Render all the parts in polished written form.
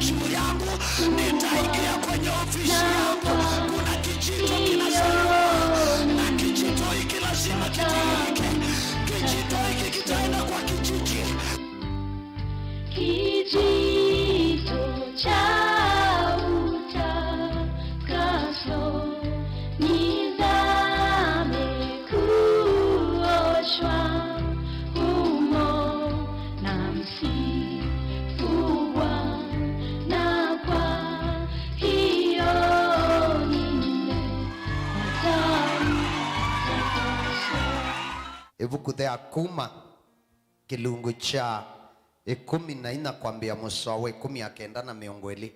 juu yangu, nitaingia kwenye ofisi yangu. Kuna kijito kinazaliwa, na kijito hiki lazima kitirike. Kijito hiki kitaenda kwa kijiji. Kijito cha utakaso nizame kuoshwa humo na msifu Bwana, kwa hiyo Evukuthe akuma kilungu cha 14 kwambia Musawe 19:20.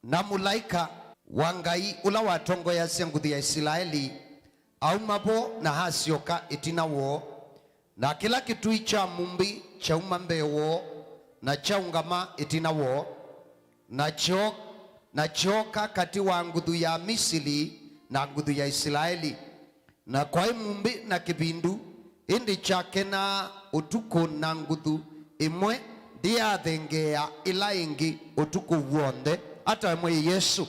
Na mulaika wa Ngai ula watongoya nguthi ya Israeli aumabo na hasioka itinawo, na kila kitui cha mumbi cha umambewo na cha ungama itinawo, na choka kati wa nguthu ya Misiri na nguthu ya Israeli, na kwa mumbi na kibindu indi chake na utuku na nguthu imwe ndiathengea ila ingi utuku wonde hata mwe Yesu.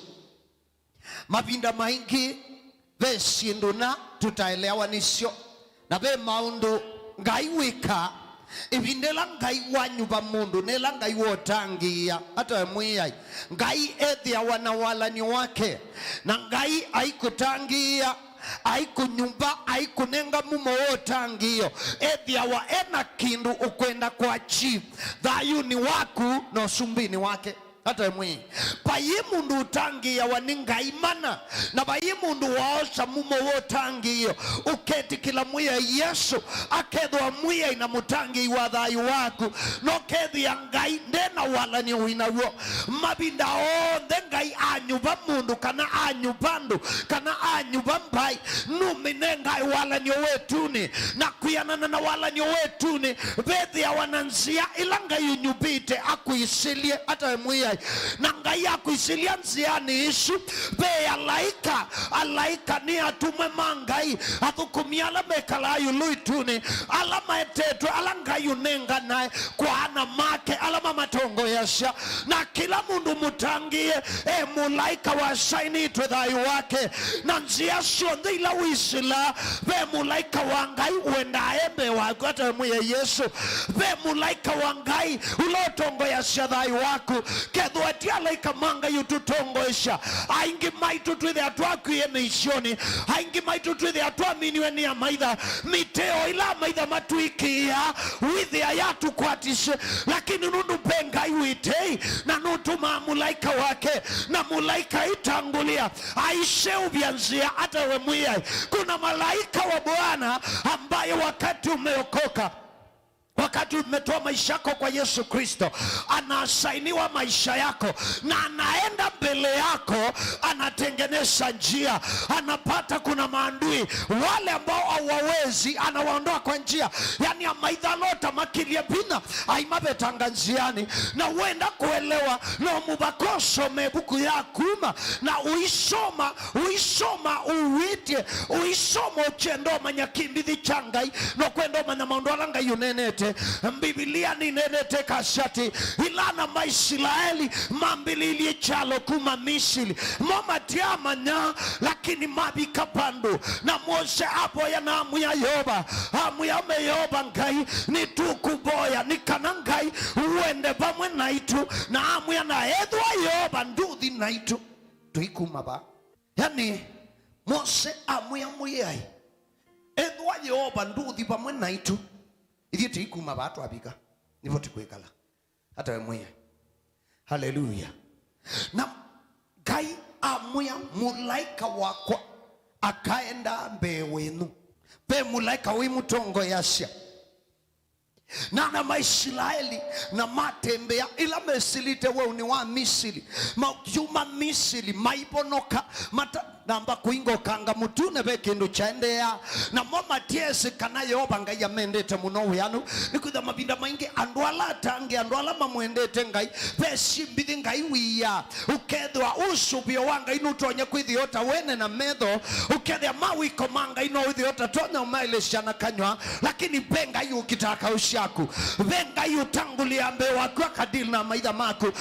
Mapinda maingi ve sinduna tutaelewa nisio, na ve maundu Ngai wika ibindela Ngai wanyuba mundu nela Ngai wotangia hata mwe Ngai ethia wanawalani wake, na Ngai aikutangia aikunyumba aikunenga mumo wotangio ethia wa ena kindu ukwenda kwa chi thayu ni waku no sumbini wake hata mwe payi mundu utangia waninga imana na payi mundu waosha mumo wotangio uketi kila mwiya Yesu akedwa mwiya ina mutangi wa thayu waku no kethi ya Ngai ndena wala ni uinawo mabinda onde Ngai anyuba mundu kana anyubandu kana anyuba mbai numine Ngai wala ni wetuni na kuyanana na wala ni wetuni bethi ya wananzia ila Ngai unyubite akuisilie hata mwiya na Ngai akuisilia nziani isu be alaika ni atume mangai athukumiala mekala yuluituni alama etetwe ala Ngai unenga nae kwa ana make alama matongo yasha na kila mundu mutangie mulaika wa shaini itwe thayu wake na nzia sionde ila wisila be mulaika wa Ngai uenda embe wako hata mwe Yesu be mulaika wa Ngai ulotongo yasha thayu wako kedhu atia laika manga yututongoesha aingi maitu tuithe atwaku yeme isioni aingi maitu tuithe atwaminiwe ni amaitha miteo ila amaitha matuikia withi ayatu kwatishe lakini nundu benga iwitei na nutuma mulaika wake na mulaika itangulia aishe ubyanzia hata we mwiyai. Kuna malaika wa Bwana ambaye wakati umeokoka, wakati umetoa maisha yako kwa Yesu Kristo, anasainiwa maisha yako na anaenda mbele yako, anatengeneza njia, anapata kuna maandui wale ambao hawawezi anawaondoa kwa njia. Yani amaitha lota makilia bina aimabe tanganziani na uenda kuelewa na mubakoso mebuku ya kuma na uisoma uwitie uisoma uchendo manyakimbithi changai no kwendo mana maondolanga yunenete Biblia ni nenete kashati ilana maisraeli mambilili chalo kuma Misiri mama tiamanya lakini mabika pandu na Mose hapo ya na amu ya Yoba amu ya meyoba Ngai ni tukuboya ni kanangai uende bamwe naitu na amu ya na edwa Yoba nduthi naitu tuikuma ba. Yani Mose amu ya muyai edwa Yoba nduthi bamwe naitu ithi tuikuma batu abika nivo tukwekala hata we mwe. Haleluya. Na Ngai amuya mulaika wako akaenda mbewenu pe mulaika wimutongo yasha na maisraeli na matembea ila mesilite we ni wa Misiri maujuma Misiri maibonoka namba kuingo kanga mutune be kindu chaendea na mama tiesi kana yoba ngai amendete muno yanu nikutha mabinda maingi andwala tange andwala mamwendete ngai beshi mbithi ngai wiya ukethwa usubio wanga inutonye kwithiota wene na medho ukethia mawiko manga ino withiota tonya umaileshana kanywa lakini benga yu kitaka ushaku benga yu tangulia mbe wakwa kadili na maitha maku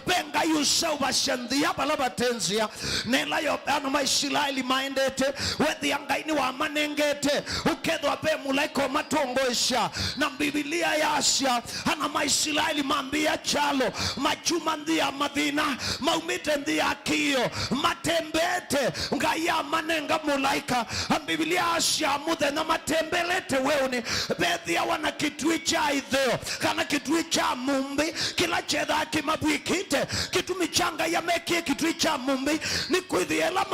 benga yu sauba shandia balaba tenzia nela yo ano maishilaili maendete wethi angaini wa manengete ukethwa be mulaiko matongoesha na Biblia ya Asia ana maishilaili mambia chalo machuma ndia madhina maumite ndia kio matembete ngaya manenga mulaika Biblia Asia muthe na matembelete weuni bethi ya wana kitui cha idheo kana kitui cha mumbi kila chetha kimabwikite kitumi changa ya meki kitui cha mumbi ni kwithiela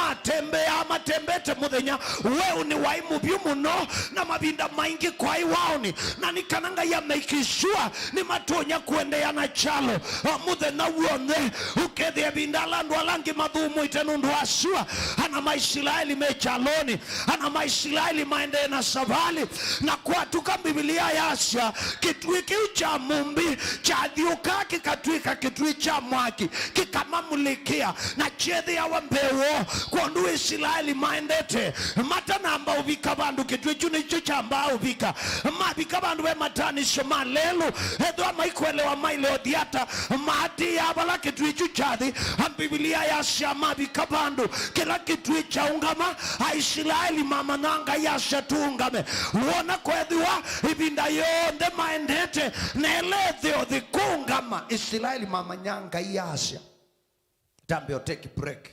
matembete muthenya weuni waimu biumuno na mabinda maingi kwa iwaoni na nikananga ya meikishua ni matonya kuendea na chalo muthe na uone ukethia bindala ndwalangi madhumu itenundu asua ana maishilaili mechaloni ana maishilaili maende na savali na kwa tuka Biblia ya Asia kitui cha mumbi cha dhiuka kikatwika kitui cha mwaki kikamamulikia na chethi ya wambewo kwa ndu Israeli maendete mata namba ubika bandu kitui chuni cha mbao ubika mabika bandu we matani shoma lelu edwa maikuelewa maile diata maati ya bala kitui chathi Biblia ya Asia mabika bandu kila kitui cha ungama Israeli mama nanga ya Asia tuungame uona kwethiwa ibinda yonde maendete nelethio thikungama Israeli mama nyanga ya Asia tambio take break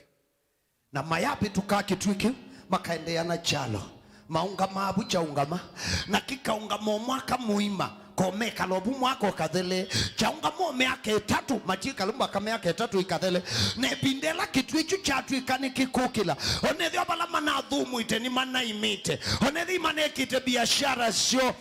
na mayapi tukakitwiki makaendea na chalo maunga mabu cha ungama na kikaungama mwaka muima komeka lobu mwako kathele chaunga mo meake tatu machika lumba kameake tatu ikathele ne bindela kitwichu chatu ikani kikukila onethi obala manathumu iteni manaimite onethi manekite biashara sio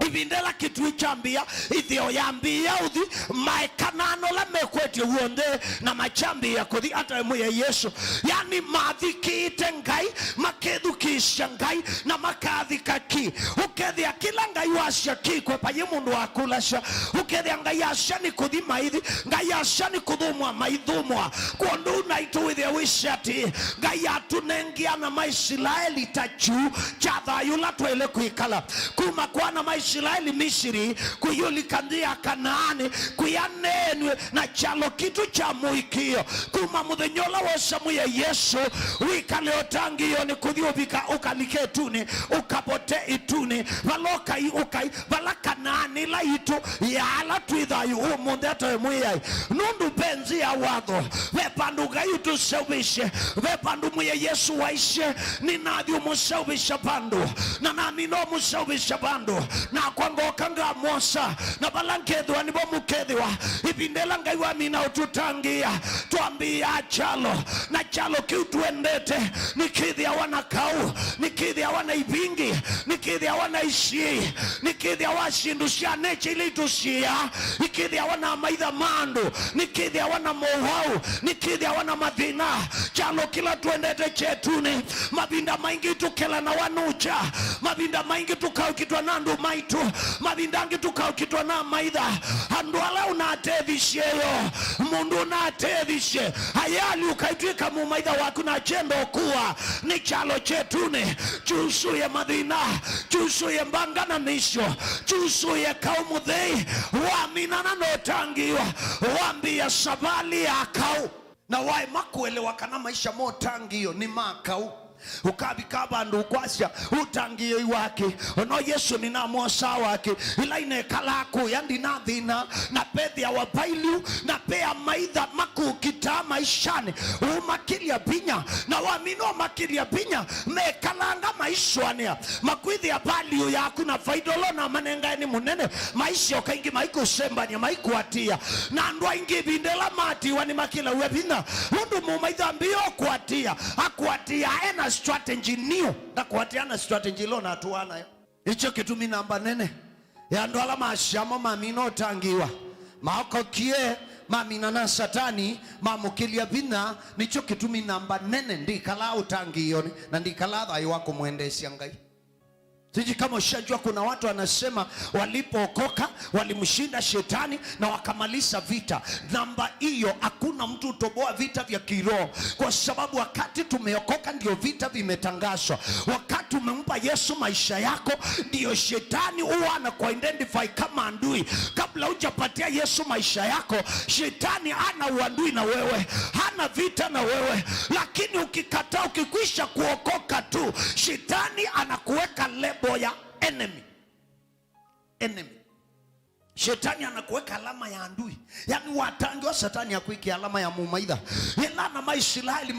ibindela kitui chambia ithio yambia uthi maekanano la mekwete uonde na machambia kuthi ata muye Yesu yani mathikite ngai makethukisha ngai na makathika ki ukethia kila ngai washa ki kwa paye mundu akulasha ukethia ngai asha ni kuthi maithi ngai asha ni kuthumwa maithumwa kondu na ituithia wishati ngai atunengia na Maisraeli tachu chathayula twele kuikala kuma kwa na Israeli Misiri kuyulikandia Kanaani kuyanenwe na chalo kitu cha muikio kuma muthenyola wosamu ya Yesu wikale otangio ni kuthiubika ukalike tuni ukapote ituni valoka ukai vala Kanaani la itu ya ala tuithayu umundeto mwiyai nundu benzi ya watho vepandu gaitu seubishe vepandu muye Yesu waishe ninadhi umuseubisha pandu na namino umuseubisha pandu na kwango kanga mosa na balankethwa nibo mukethwa ibindela ngai wa mina ututangia tuambia chalo na chalo kiutwendete nikithia wana kau nikithia wana ibingi nikithia wana ishi nikithia washindu cia neche ile itusia nikithia wana maitha mandu nikithia wana mohau nikithia wana mathina chalo kila tuendete chetune mabinda maingi tukela na wanucha mabinda maingi tukaukitwa nandu maitu mabindangi tukaukitwa na maitha andwala unatevisheyo mundu unatevishe hayali ukaitwika mu maitha waku na chendo kuwa ni chalo chetune chusuye madhina chusuye mbangana nisho chusuye kaumuthei waminana notangiwa wambia sabali ya kau na wai makuelewa kana maisha motangio ni makau ukabika bandu kwasya utangio iwake ono Yesu ni na mwosa wake ilaine kalako yandi na dhina na pethi ya wabailu na pea maitha maku kita maishane umakilia binya na wamino makilia binya mekalanga maishwania makwithi ya baliu ya kuna faidolo na manenga ni munene maisha okaingi maiku sembanya maiku atia na ndwa ingi bindela mati wani makila webina mundu mumaitha mbio kuatia akuatia ena strategy new na kuatiana strategy lo na tuana hicho kitu namba nene ya ndwala mashamo mamino tangiwa maoko kie mamina na satani mamukilia bina nicho kitumi namba nene ndikala utangiyoni na ndikala thayo wako muendesha ngai. Siji kama ushajua kuna watu wanasema walipookoka walimshinda shetani na wakamaliza vita. Namba hiyo, hakuna mtu utoboa vita vya kiroho, kwa sababu wakati tumeokoka ndio vita vimetangazwa. Wakati umempa Yesu maisha yako ndio shetani huwa anakuidentify kama adui. Kabla hujapatia Yesu maisha yako, shetani hana uadui na wewe, hana vita na wewe. Lakini ukikataa, ukikwisha kuokoka tu, shetani anakuweka lebo ya enemy. Shetani anakuweka alama ya adui. Yani watangiwa satani ya kuiki alama ya mumaidha. Yelana maishilahili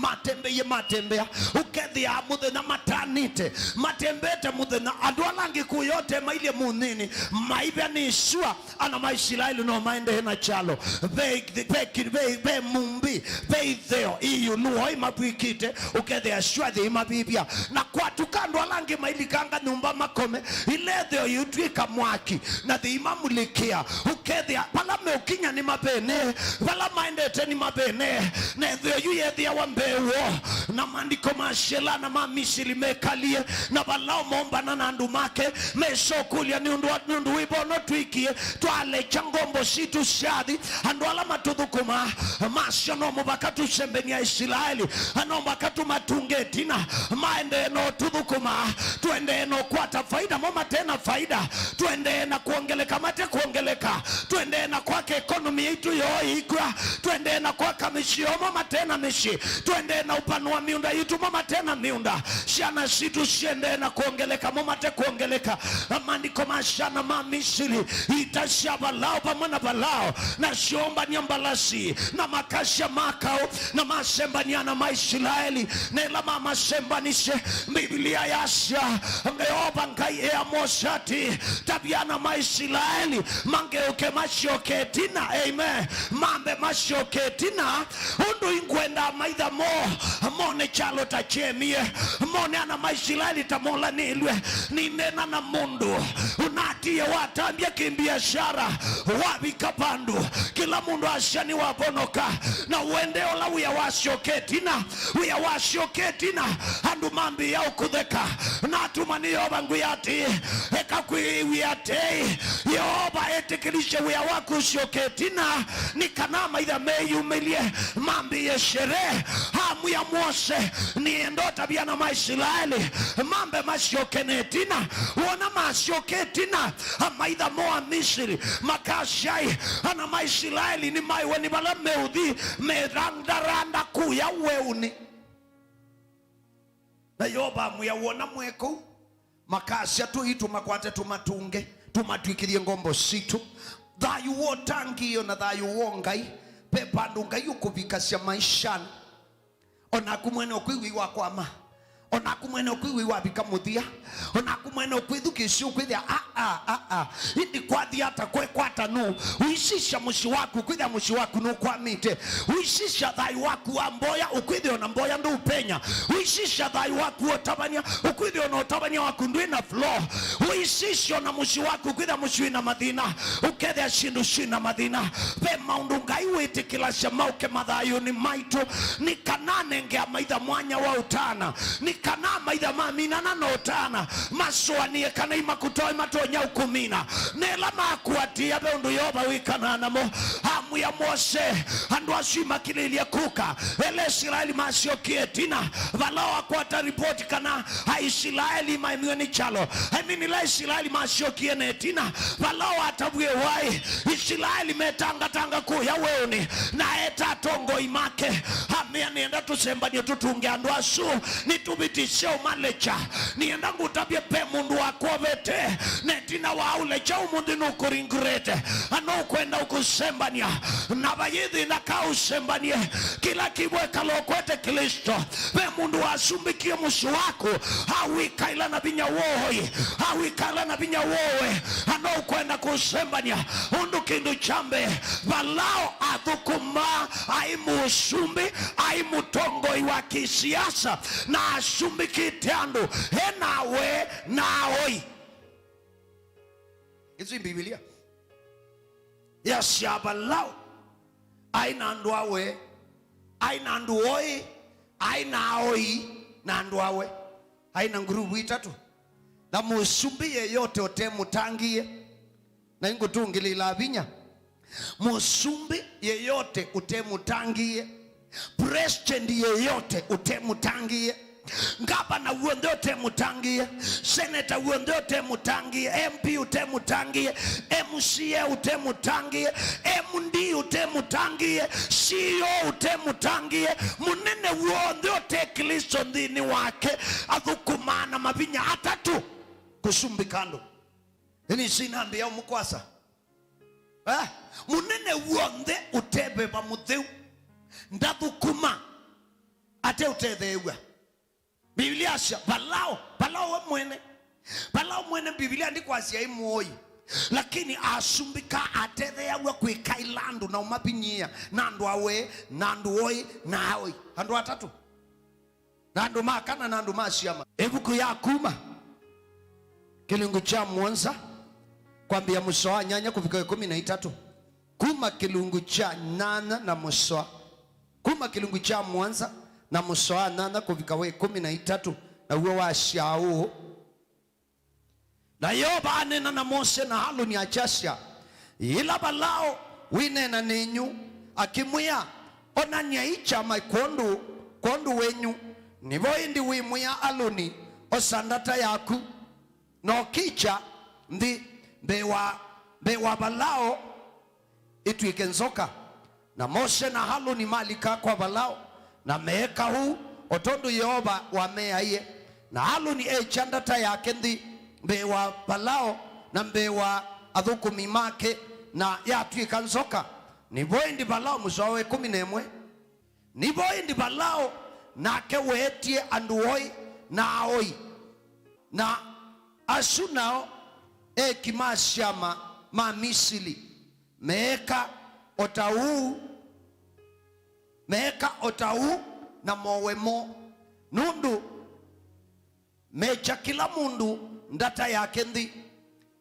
matembea. Ukethi ya mudhe na matanite. Matembete mudhe na adualangi kuyote maile munini. Maibia ni isua ana maishilahili no maende hena chalo. Ve mumbi. Ve idheo. Iyo nuho imabuikite. Ukethi ya shuadhi imabibia. Na kwa tukando alangi maili kanga nyumba makome. Iledheo yutwika mwaki. Na the imamuliki ukethia pala meukinya ni mabene, pala maendete ni mabene, na thio yuyethia wa mbewo na mandiko mashela na mamishili mekalie na balao momba na nandu make mesokulia ni undu wibono tuikie twale changombo situ shadi andwala matudhukuma mashono mubakatu sembeni ya Israeli anomba katu matungetina maende no tudhukuma tuende no kwata faida moma tena faida tuende na kuongeleka mate kuongeleka tuende na kwake ekonomi yetu yoikwa tuende na kwa kamishio mama tena mishi tuende na upanua miunda yetu mama tena miunda shana situ siende na kuongeleka mama te kuongeleka amandiko mashana mamishili itashaba lao pamana balao na shiomba nyambalasi na makasha makao na masemba nyana maishilaeli nela mama semba nishe Biblia yasha meoba ngai ea mosati tabiana maishilaeli mangeuke mashoketina amen mambe mashoketina undu ingwenda maitha mone chalo tachemie mone ana maishilali tamola nilwe ninena na mundu unatie watambia kimbiashara wabikapandu kila mundu ashani wabonoka na uendeo la uya washoketina andu mambi ya ukudheka na tumani yoba nguyati eka kuiwiate yoba etekilishe uya waku shoketina ni kanama idha meyumilie mambi ya shere hamu ya Mose ni endota biana maishilali mambe mashokenetina wana mashoketina ama idha moa Misiri makashai ana maishilali ni maiwe ni bala meudhi meranda kuya weuni na yoba muya uona mweko makasha tu hitu makwate tumatunge tumatuikirie ngombo situ thayu wotangio na thayu wongai pepandu ngai ukubikasya maishani onaku mwene okwiwi wakwama onaku mwene okwiwi wabikamuthia onaku mwene okwithukisya ukwithia hindi kwathia hata kwekwata nu uisisha mushi waku ukwithia mushi waku nukwamite uisisha thayu waku wa mboya ukwithia ona mboya ndu upenya uisisha thayu waku otabania ukwithia ona otabania waku ndu ina flow uisisha ona mushi waku ukwithia mushi ina mathina ukethia shindu shina mathina pe maundu ngai witikilasya mauke mathayu ni maitu ni kanane ngea maitha mwanya wa utana ni kana maitha mamina na notana maswanie kana imakutoi matonya ukumina nela makuatia be undu yoba wikanana mo hamu ya Mose andu ashima kililia kuka ele Israeli mashoketina valao akwata ripoti kana Israeli maimioni chalo la Israeli mashokienetina valao atabuye wai Israeli metanga kuya weuni na eta tongo imake hamia nienda tusembanie tutunge andu asu nitubitishe umalecha nienda ngutabye pe mundu wakovete netina waulecha umundi nukuringurete ano kwenda ukusembania na bayithi na kausembanie kila kibwe kalokwete Kristo pe mundu wasumbikie mushi wako hawikaila na binya wohoi hawikaila na binya wowe ano kwenda kusembania undu kindu chambe balao athukuma aimusumbi aimutongo iwa kisiasa na asumbikite andu henawe naoi. It's in Biblia. Yes, yabalao aina andu awe, aina andu oi, aina oi na andu awe, aina ngurubu itatu. Na musumbi yeyote utemutangie na ingo tungilila vinya, musumbi yeyote utemutangie, president yeyote utemutangie, gavana uonde utemutangie, senator uonde utemutangie, MP utemutangie, MCA utemutangie, MD utemutangie, CEO utemutangie, munene uonde utekiliso ndini wake athukumana mavinya atatu kusumbi kando. Ini sinambia umukwasa munene uonde utebe bamutheu ndathukuma ate utetheua. Biblia asha balao mwene Biblia ndiko asia imuoi, lakini asumbika atetheua kwika ilandu na umapinyia nandu awe nandu oi na oi andu atatu nandu makana nandu masiama. Ebuku ya kuma kilungu cha mwanza kwambia musoa nyanya kufika 13 kuma kilungu cha nana na musoa, kuma kilungu cha mwanza na musoa nana kufika 13 na uwe wa shao. Na Yoba anena na Mose na Haruni achasya ila balao winena nenyu akimwia onanya icha kondu wenyu nivo indi wimwia Haruni osandata yaku no kicha ndi bewa balao itwike nzoka. Na Mose na Haruni malika kwa balao na meeka huu otondu Yoba wameaiye na Haruni chandata yake ndi bewa balao na bewa athukumi make na yatwika nzoka. Nivo indi balao musowe 11 nivo indi balao nake wetie andu oi na aoi na asunao kimashama ma Misili meeka otau na mowemo nundu mecha kila mundu ndata yake ndi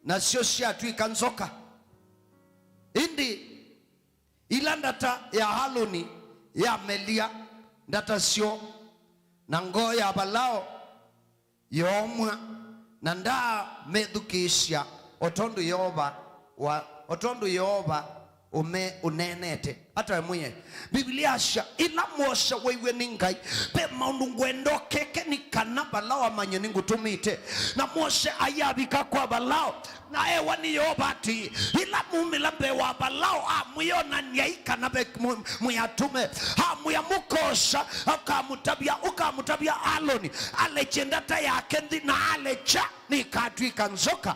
na sio siatwika nzoka. Indi ila ndata ya Haruni ya melia ndata sio na ngoo ya balao yomwa na nda medukisha otondu Yoba unenete hata mwenye. Biblia asha ila Mose wewe ningai pe maundu ngwendo keke ni kana balao amanye ningutumite na Mose ayabika kwa balao na ewa ni Yoba ati ila mumila bewa balao amuyona nyaika na be muyatume muyamukosha ukamutabia Haruni alechendata yake ndi na alecha ni katwika nzoka.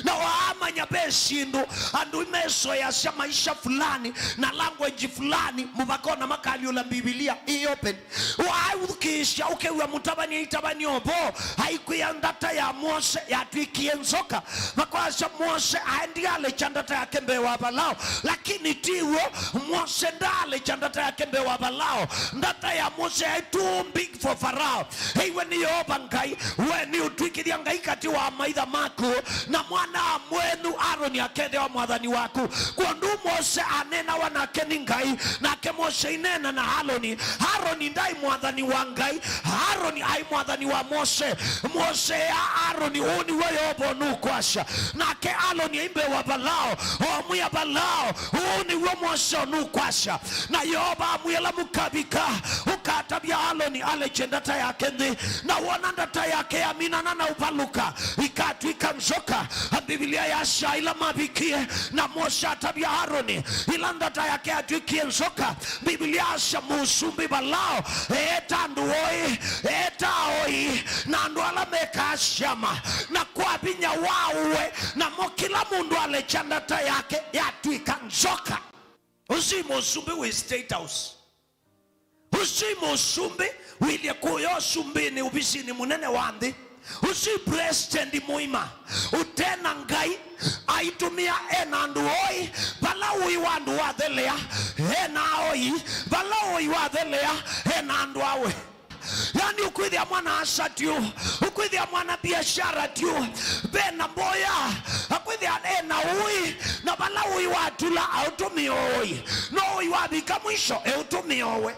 Na waamanya beshindu andu imeso ya maisha fulani na language fulani mubakona makali ula Biblia iopen waukisha ukewa mutabani itabani obo haikuya ndata ya Mose ya twiki nzoka makwasha Mose aendiale chandata ya kembe wa balao, lakini tiwo Mose ndale chandata ya kembe wa balao. Ndata ya Mose is too big for Pharaoh. Hey, when you open ngai when you twiki dia ngai kati wa maitha maku na mwana mwenu Haruni akende wa mwathani waku kwandu Mose anena wanakeni ngai na ke Mose inena na Haruni ndai mwathani wa ngai, Haruni ai mwathani wa Mose ya Haruni uni weyo bonu kwasha na ke Haruni imbe wa balao omwe balao uni we Mose onu kwasha na Yoba amwela mukabika ukatabia Haruni ale chendata yake ndi na wanandata yake aminana na upaluka ikatwika nzoka. Biblia yasha ila mabikie na Mose atabia Haruni ila ndata yake atwikie nzoka. Biblia yasha musumbi balao eta oi na nduala meka shama na kwa binya wawe na mokila mundu ale chandata yake yatwika nzoka. Usi musumbi we state house, usi musumbi wili kuyo sumbini ubisini munene wandi, usi president muima utena ngai aitumia enandu oi balawi wandu wathelea enaoi balawi wathelea enandu awe yani ukwithia mwana asa tiu, ukwithia mwana biashara tiu, bena mboya akwithia ena ui na bala ui watula autumiooi no ui wabika mwisho eutumiowe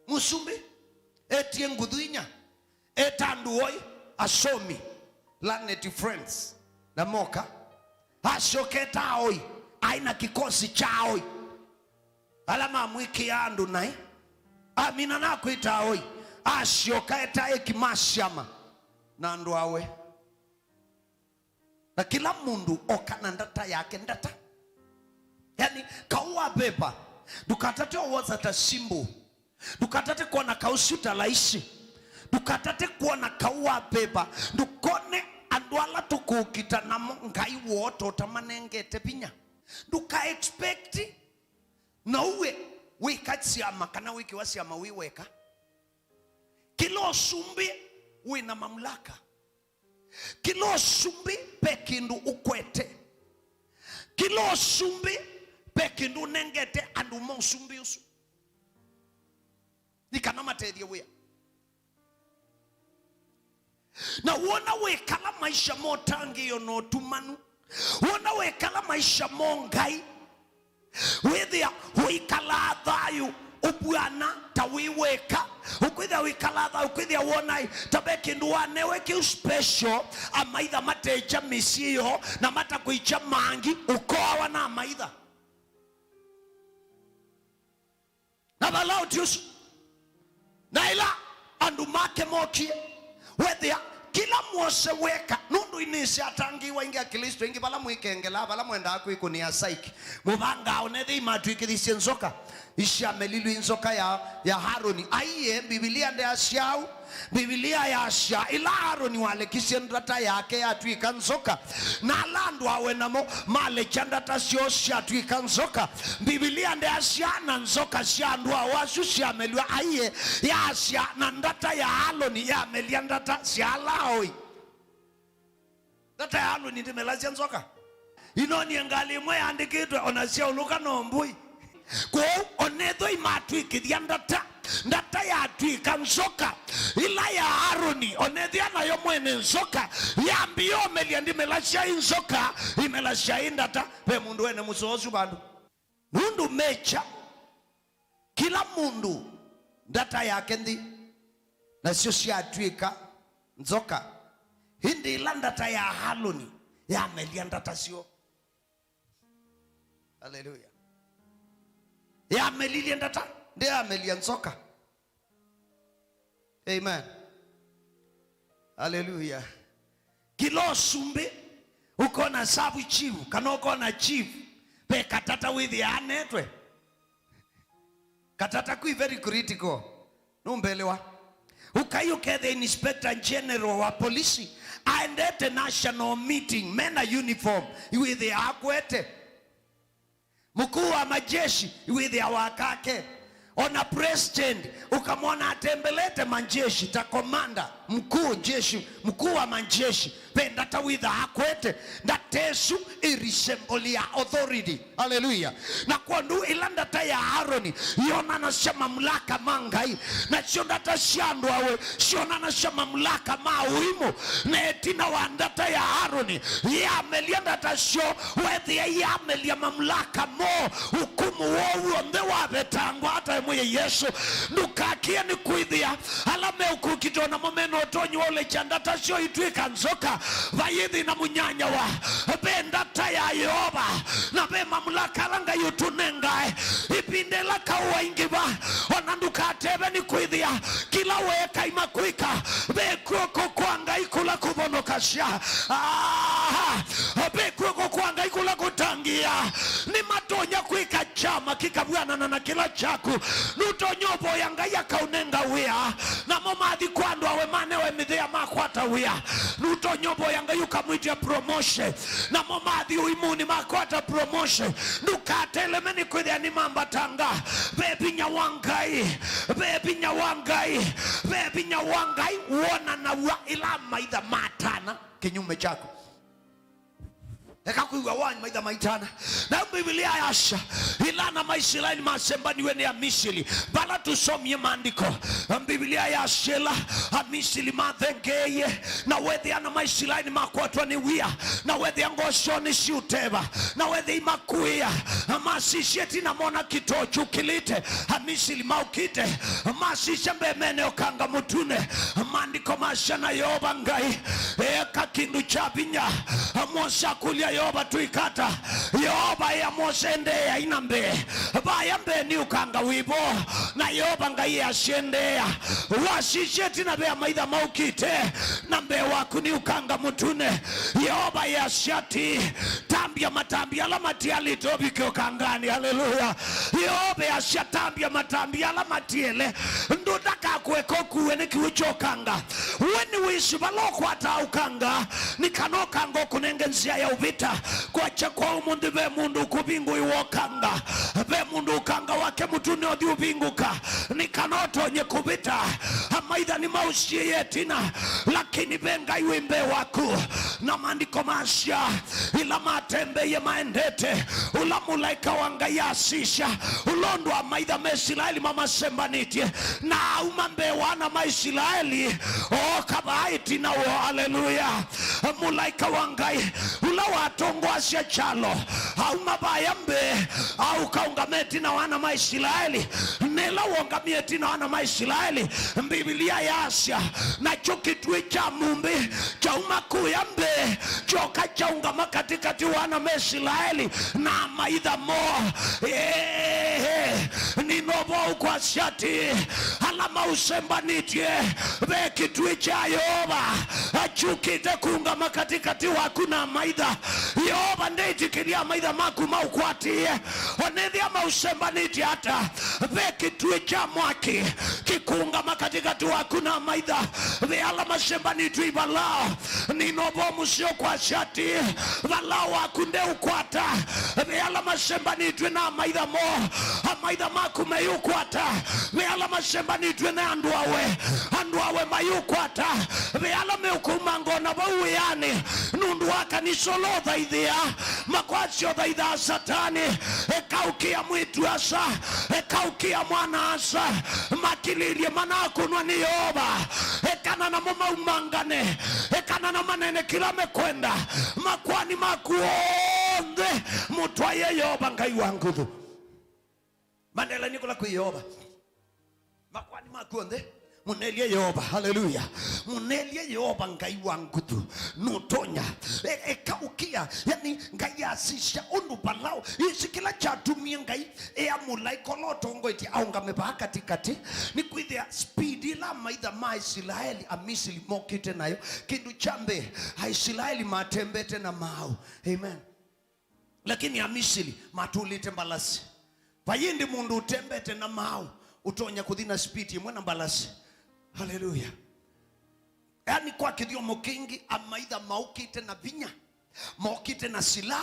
musumbi etie ngudhinya etanduoi asomi Lanet Friends na moka ashoketa oi aina kikosi chaoi alama mwiki yandu nai amina na kuita oi ashoketa ekimashama na ndo awe na kila mundu okana ndata yake ndata yani kauwa beba dukatate owaza tasimbu dukatate kuona kausuta laishi dukatate kuona kauwa beba dukone andwala tukukita na ngai woto tamanengete pinya duka expect na uwe wikatsiama kana wiki wasiama wiweka kilo sumbi wina mamlaka kilo sumbi pekindu ukwete kilo sumbi pekindu nengete andu mo sumbi usu nikana matedia wea na wona wekala maisha motangi yono tumanu wona wekala maisha mongai withia wikala thayu ubwana tawiweka ukwithia wikala thayu ukwithia wonai tabeki nduanewe kiu special amaitha matecha misio na mata kuicha mangi ukoa na amaitha na balau tiusu na ila andu make mokie wethia kila mwose weka nundu inisi atangiwa ingia Kristo ingi bala mwikengela bala mwenda akuikunia saiki mubanga onethi imatuikithisia nzoka isha melilu inzoka ya Haroni aiye Biblia nde asiau Biblia ya asha ila Haroni wale kisendata yake atuika nzoka na landu awe namo male chandata siosha atuika nzoka Biblia nde asha na nzoka siandua wasu siameliwa aiye ya asha na ndata ya Haroni ya meliandata sialaoi data ya Haroni ndimelazia nzoka inoni engali mwe andikitwe onasia uluka nombui kwa onetho imatuikithia ndata ya tuika nzoka ila ya Haroni onethia nayo mwene nzoka yambio meliandimelasia nzoka imelasia ndata pe mundu wene musozu bandu mundu mecha kila mundu ndata yake ndi na sio sia tuika nzoka hindi ila ndata ya Haroni ya meliandata sio haleluya ya melilia ndata nde amelia nzoka amen haleluya kilo sumbi uko na sabu chivu kana uko na chivu pe katata with ya netwe katata kui very critical numbelewa ukayuke the inspector general wa polisi aendete national meeting mena uniform with the akwete mkuu wa majeshi with ya wakake ona president ukamwona atembelete manjeshi ta komanda mkuu jeshi mkuu wa manjeshi penda tawidha akwete ndatesu irisembolia authority haleluya na kwa ndu ilanda ta ya Haroni yona na shama mamlaka mangai na shondata shandu awe shona na shama mamlaka mauimo na etina wandata ya Haroni ya melianda ta sho wethi ya melia mamlaka mo hukumu wowo ndewa betangwa hata mwe Yesu nukakia ni kuidhia alame ukukitona momeno otonyi wole chandata sho itwika nzoka vayithi na munyanya wa bendata ya Yehova na be mamlaka langa yutunenga ipindela kawa ingiba onanduka atebe ni kuidhia kila weka imakuika be kuoko kwanga ikula kubonoka sha be kuoko kwanga ikula kutangia ni matonya kuika chama kikabwana na kila chaku nutonyobo yanga yakaunenga wea na momadhi kwando awe mane we midhea makwata wea nutonyobo yanga yukamwitia promotion na momadhi uimuni makwata promotion nukatelemeni kwithia ni mamba tanga bebi nyawangai wona na wa ila maitha matana kinyume chako ekakuiwa wanyu maitha maitana na Biblia yasha ilana maisiraeli masembani wene ya Misiri bala tusomye maandiko Biblia yashela Misiri mathengeye na wethi ana maisiraeli makwatwa ni wia na wethi angoshoni siuteva na wethi imakuia masisheti na mona kitochu kilite Misiri maukite masishembe mene okanga mutune maandiko mashana yoba ngai eka kindu chabinya Mosa kulia yoba tuikata yoba ya mosende ya inambe baya mbe ni ukanga wibo na yoba ngai ya shendea wasisheti na bea maitha maukite na mbe waku ni ukanga mutune yoba ya shati tambia matambia la matiali tobi kiokangani haleluya yoba ya shatambia matambia la matiele ndodaka kuweko kuwe kiwichokanga weni wishi baloko hata ukanga nikanoka ngo kunenge nzia ya uvita kwa chakwa umundu ve mundu kubingu iwokanga ve mundu ukanga wake mutuni odi ubinguka nikanoto nye kubita amaidha ni maushie yetina lakini venga iwimbe waku na maandiko masha ila matembe ye maendete ula mulaika wanga yasisha ulondo wa maidha Meisiraeli mama sembanitie na umambe wana Maisiraeli kabaiti na haleluya mulaika wangai ula watongo asya chalo au mabaya mbe au kaungameti na wana Maisiraeli nela wangameti na wana Maisiraeli Biblia yasya na chokitwe cha mumbi cha umakuya mbe choka cha ungama katikati wana Maisiraeli na maidha mo ni nobo kwa shati alama usembanitie vekitwe cha yoba achukite kungama katikati wakuna maidha yoba ndeti kilia maidha maku maukwatie onethi ama usembaniti hata vekitwe cha mwaki kikungama katikati wakuna maidha veala masembaniti ibalao ninobomu sio kwa shati valao wakunde ukwata veala masembaniti na maidha mo maidha maku meyukwata veala masembaniti na anduawe mayukwata veala meukumango na bawuyani nundu waka ni solotha idhia makwasio dhaidha satani ekaukia mwitu asa ekaukia mwana asa makilirie manakunwa ni yoba ekana na mama umangane ekana na manene kila mekwenda makwani makuonde mutwaye yoba ngai wanguthu mandela nikola kuyoba makwani makuonde munelie yoba haleluya munelie yoba ngai wangutu nutonya ekaukia yani ngai asisha undu balao isi kila chatumie ngai ea mulaiko lotongo iti aungame katikati ni kwithia speedi la maitha Maisiraeli Amisiri mokite nayo kindu chambe Haisiraeli matembete na mau amen lakini Amisiri matulite mbalasi vayindi mundu utembete na mau utonya kuthina speedi mwana mbalasi haleluya yani kwa kithio mokingi amaitha maukite na vinya mokite na sila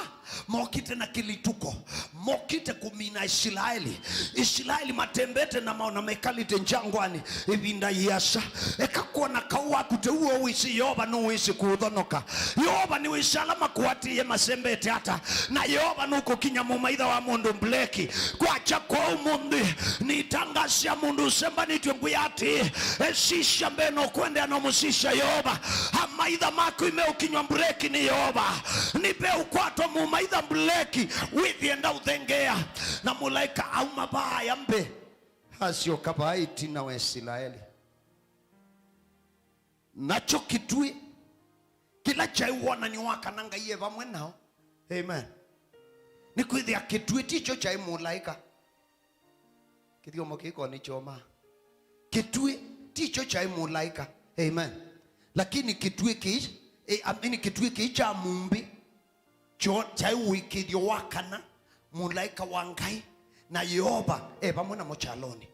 mokite na kilituko mokite kumina Israeli matembete na maona mekalite njangwani ibinda yasa ekakuwa na kawa kuteuo wisi yoba no wisi kudhonoka yoba ni wisalama kuati ye masembete hata na yoba nuko kinyamu maitha wa mundu mbleki kwa chakwa umundi ni tangasya mundu semba nitwembuyati sisha mbeno kwende anomusisha yoba amaitha maku imeukinywa mbleki ni yoba nipe ukwato mumaitha mbleki withienda uthengea na mulaika au mabaya mbe hasio kabaiti na Waisiraeli nacho kitui kila chaiwana ni wakananga iye vamwe nao amen ni kwithia kitui ticho chai mulaika kithio mokiko ni choma kitui ticho chai mulaika amen lakini kitui ki amini kitui kicha mumbi chai wikithio wakana mulaika wangai na yoba vamwe na mochaloni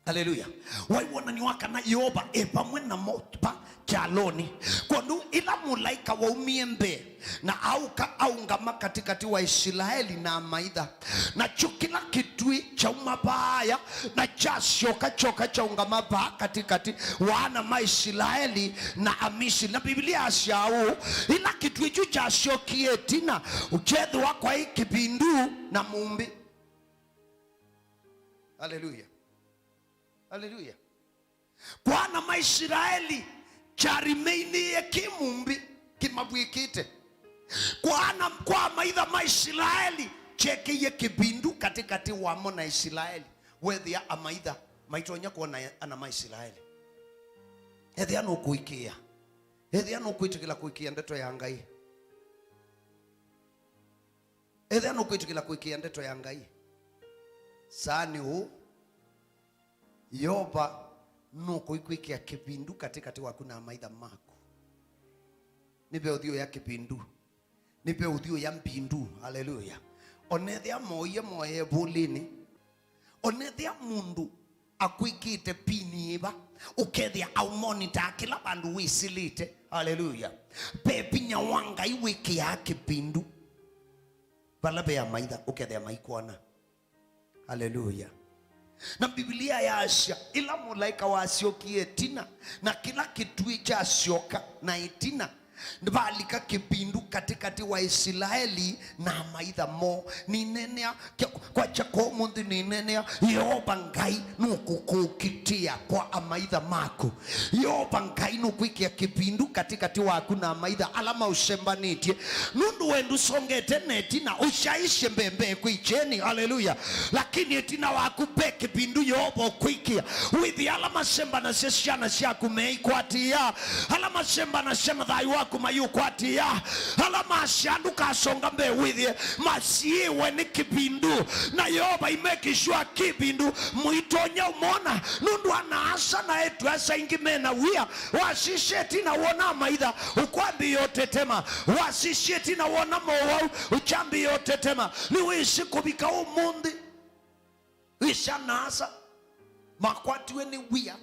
haleluya waiwona ni wakana yoba vamwe na mopa chaloni kwandu ila mulaika waumie mbe na auka aungama katikati wa Israeli na amaitha na chukila kitui cha umabaya na chasioka choka cha ungama ba katikati wana ma Israeli na amishi na Biblia asiau ila kitui chu cha siokie tina uchedhi wako hii kipindu na mumbi. Haleluya, haleluya. Kwana ma Israeli charimeini ya kimumbi kimabwikite kwana kwa maitha ma Israeli cheke ye kibindu katikati wamo na Israeli wethia amaitha maitonya kuona ana ma Israeli ethia no kuikia ethia no kuitikila kuikia ndeto ya Ngai ethia no kuitikila kuikia ndeto ya Ngai sani hu yoba no kuikia kibindu katikati wa kuna maitha mako nipe uthio ya kibindu nipe uthio ya mbindu. Haleluya. Onethia moye bulini onethia mundu akuikite piniba ukethia au monitor kila bandu wisilite. Haleluya. Pepinya wanga iwiki ya kibindu balabe ya maitha ukethia maikwana. Haleluya. Na Biblia ya Asia ila mulaika wa asiokie tina na kila kitui cha asioka na itina nibalika kibindu katikati wa Israeli na maitha mo ninenea kwa chako mundi ninenea Yehova Ngai nukukukitia kwa amaitha mako Yehova Ngai nukuikia kibindu katikati waku na amaitha alama ushembanitie nundu wendu songete netina ushaishe mbembe kuicheni. Haleluya. Lakini etina waku pe kibindu Yehova kuikia withi alama shemba na seshana siaku meikwatia alama shemba na shema dhayu kumayu kwatia alama shandu kasonga mbe withie masiwe ni kibindu na Yehova imeki sure kibindu muitonya umona nundu anaasa na etu asa ingimena wia wasisheti na wona maitha ukwambi yote tema wasisheti na wona mowau uchambi yote tema ni wishi kubika umundi wisha naasa makwatiwe ni wia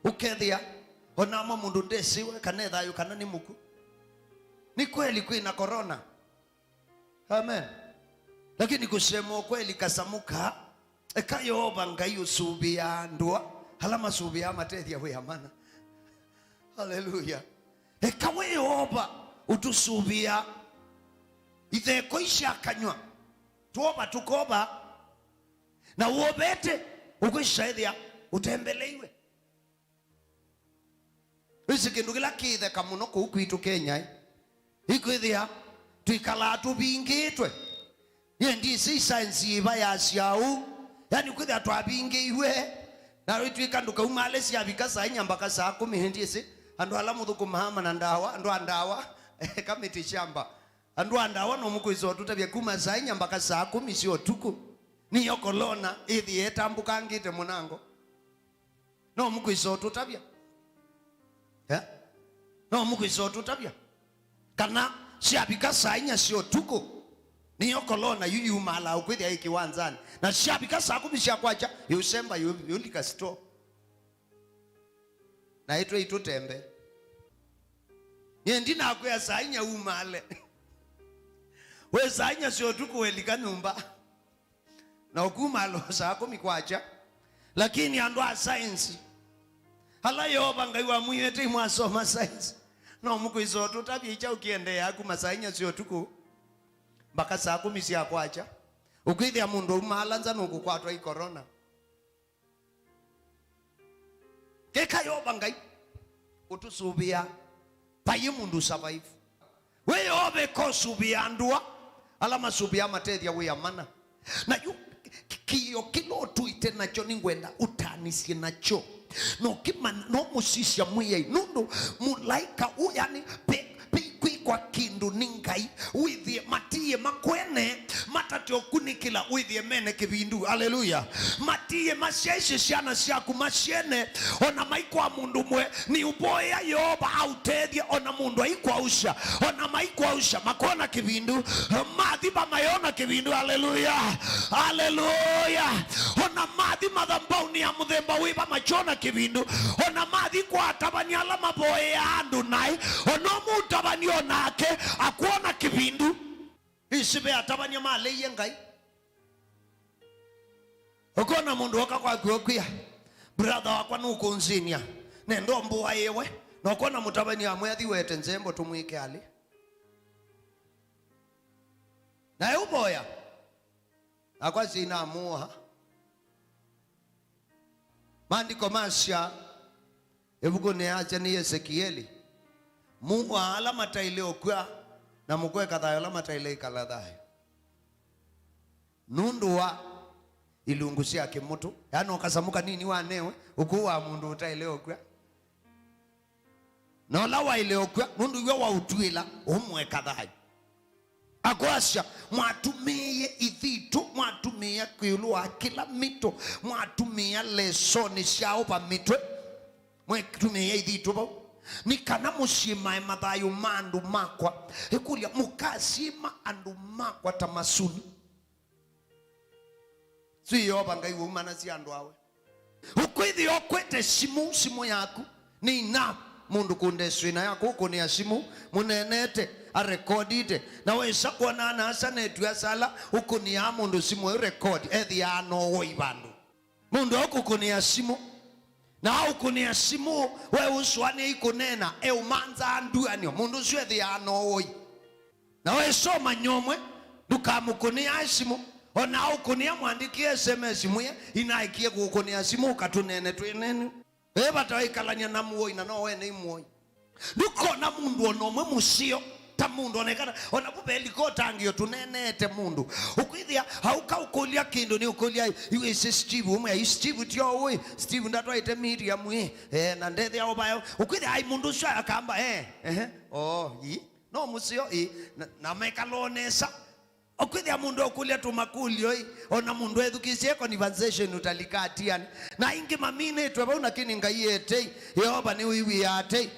ukethia onama mundu ndesiwe kanetha yu kanani muku. Ni kweli kwina corona. Amen. Lakini kusema kweli kasamuka eka Yehova Ngai usubia ndua halama subia matethia we amana. Haleluya. Eka we Yehova utusubia ithe koisha kanywa tuoba tukoba na uobete ukishaidia utembeleiwe wisikindu kila kithe kamuno kukwitu Kenya ikwithia tuikala tubingitwe yendi si science iba ya siau yani kwithia twabingiiwe na ritwika nduka umale cia bikasa nyambaka saa 10 hendisi andu ala muthuku mahama na ndawa andu andawa kamiti shamba andu andawa no mukuizo tutabye kuma saa nyambaka saa 10 sio tuku ni yokolona ithi etambuka ngite munango no mukuizo tutabya no mukuizo tutabya kana siabika sainya sio tuko niyo kolona yuyu mala ukwithia ikiwanzani na siabika saa 10 cia kwacha yusemba yulika store na itwe itutembe yendi na kwa sainya umale we sainya sio tuko welika nyumba na ukumalo saa 10 kwacha lakini andwa science hala Yehova Ngai wa muyete mwasoma science no mukuizo tutabicha ukiendea kumasainya sio tuku mpaka saa 10 cia kwacha ukithia mundu malanza nuku kwatwa i corona keka Yehova Ngai utusubia paye mundu survive we Yehova kosubia ndua alama subia matethia we amana na kiyo kilo tuite nacho ningwenda utanisie nacho no kimana no musisha mwiye nundu mulaika uyani kwa kindu ningai withie matie makwene matatio kunikila withie mene kibindu. Haleluya. Matie masheshi shana siaku mashene ona maikwa mundu mwe ni uboya Yehova autethie ona mundu aikwa usha ona maikwa usha makona kibindu madhiba mayona kibindu. Haleluya. Haleluya. Ona madhi madhambau ni ya muthemba wiba machona kibindu ona madhi kwa tabani ala maboya andu nai ona muta nio nake akuona kibindu isibe atabanya male yengai ukona mundu waka kwa kuokia brother wakwa nukunzinia nendo mbuwa yewe nokona mutabani amwe athiwete nzembo tumwike ali na yuboya akwa zina muha maandiko masha ebugo ne acha ni Ezekieli Mungu alama taile okwa na mukwe kadha alama taile kaladha nundua ilungusia kimutu yani okasamuka nini wanewe ukuwa mundu utaile okwa no lawa ile okwa nundu yo wa utwila umwe kadha agwasha mwatumie ithitu mwatumia kwilwa kila mito mwatumia lesoni shao pa mitwe mwatumia ithitu ba nikana mushima mathayo mandu makwa ekulia mukasima andu makwa tamasuni siyo bangai umana si andu awe ukwithi okwete simu yaku ni na mundu kunde swina yako kuni ya simu munenete arekodite na wesa kuona na asa netu ya sala ukuni ya mundu simu record ethi ya no woibandu mundu ukuni ya simu na ukuni ya simu we uswane ikunena umanza andu anyo mundu swethi ya no woi na wesa manyomwe dukamukuni ya simu ona ukuni ya mwandikie SMS mwe inaikie kukuni ya simu katunene twenene batawikalanya na muoi na no wene muoi duko na mundu onomwe musio ta mundu onekana ona bubeli kotangio tunenete mundu ukwithia hauka ukolia kindu ni ukolia iwe Steve umwe Steve tio we Steve ndatwaite media mwe na ndethe ya obayo ukwithia ai mundu sha akamba no musio na mekalonesa okwithia mundu okulia tumakulio ona mundu edukisie conversation utalikatiani na ingi mamine twaba unakini ngaiete yoba ni wiwi ate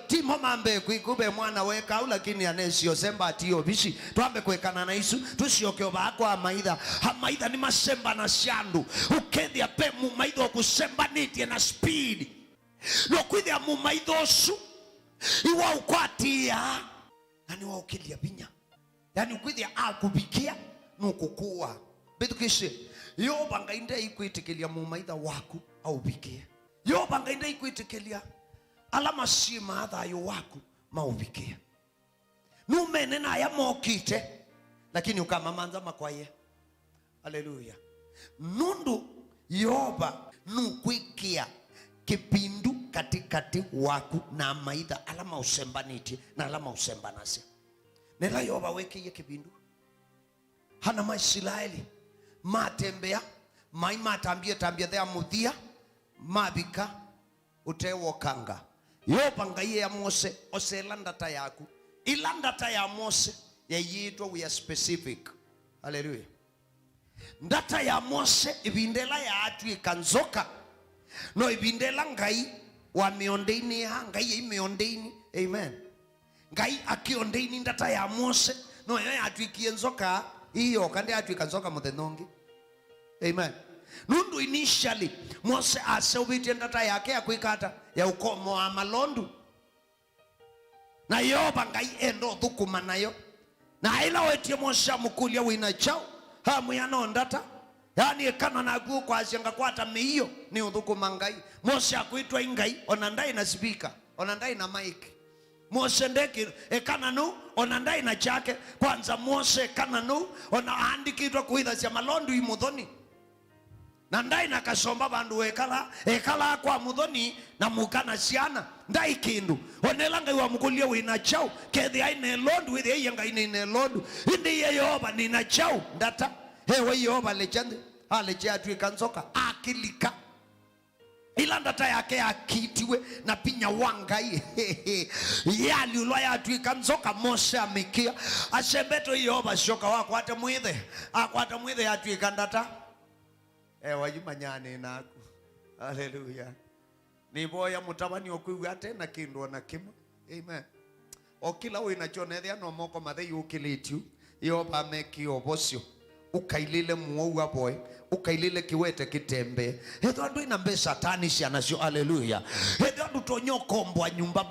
timo mambe kwikube mwana weka lakini anesio semba atio bishi twambe kwekana na isu tusioke obakwa maitha ni masemba na shandu ukethia pe mu maitho okusemba nitie na speed no kwithia mu maitho su iwa ukwatia ani wa ukilia binya yani ukwithia akubikia nukukua betukishe yo bangainde ikwitekelia mu maitha waku au bikia yo bangainde ikwitekelia alama sima athayo waku maubikia numene na ya mokite lakini ukamamanza makwaye haleluya nundu yoba nukwikia kipindu katikati waku na maitha alama usembaniti na alama usembanasi nela yoba weke kipindu hana maisilaeli matembea matambia thea muthia mabika utewo kanga yoba ngaiye ya Mose oselanda yaku ilanda ya Mose yayitwa we are specific haleluya ndata ya Mose ibindela ya atu ikanzoka no ibindela ngai wa miondeini ya ngai imiondeini amen ngai akiondeini ndata ya Mose no ya atu ikienzoka iyo kandi atu ikanzoka muthenongi amen nundu initially Mose asewite ndata yake ya kuikata ya ukomo wa malondu na yoba ngai endo thukuma nayo na ila wetie Mose mukulia wina chao hamu ya no ndata yani ekana na guo kwa asenga kwata meiyo ni uthukuma ngai Mose akuitwa ngai onandai na speaker onandai na mic Mose ndeki ekana no onandai na chake kwanza Mose ekana no ona andikitwa kuitha cia malondu imuthoni na ndai na kasomba bandu ekala kwa muthoni na mukana ciana ndai kindu onela ngai wa mukulia wina chao kethi aine londu withi yenga ine londu indi yeyoba nina chao ndata hewe yoba lechande alecha kanzoka akilika ila ndata yake akitiwe na pinya wangai yali ulwa ya kanzoka Mose amikia asembeto yoba shoka wako akwata mwithe ya kandata wajimanyane naku haleluya niboya mutabani okuiwa tena kindu na kimo amen okila wina chonethia no moko mathe yukilitiu yoba meki obosio ukailile muoua boy ukailile kiwete kitembe hetho andu ina mbesa tani cianacio haleluya hetho andu tonyokombwa nyumba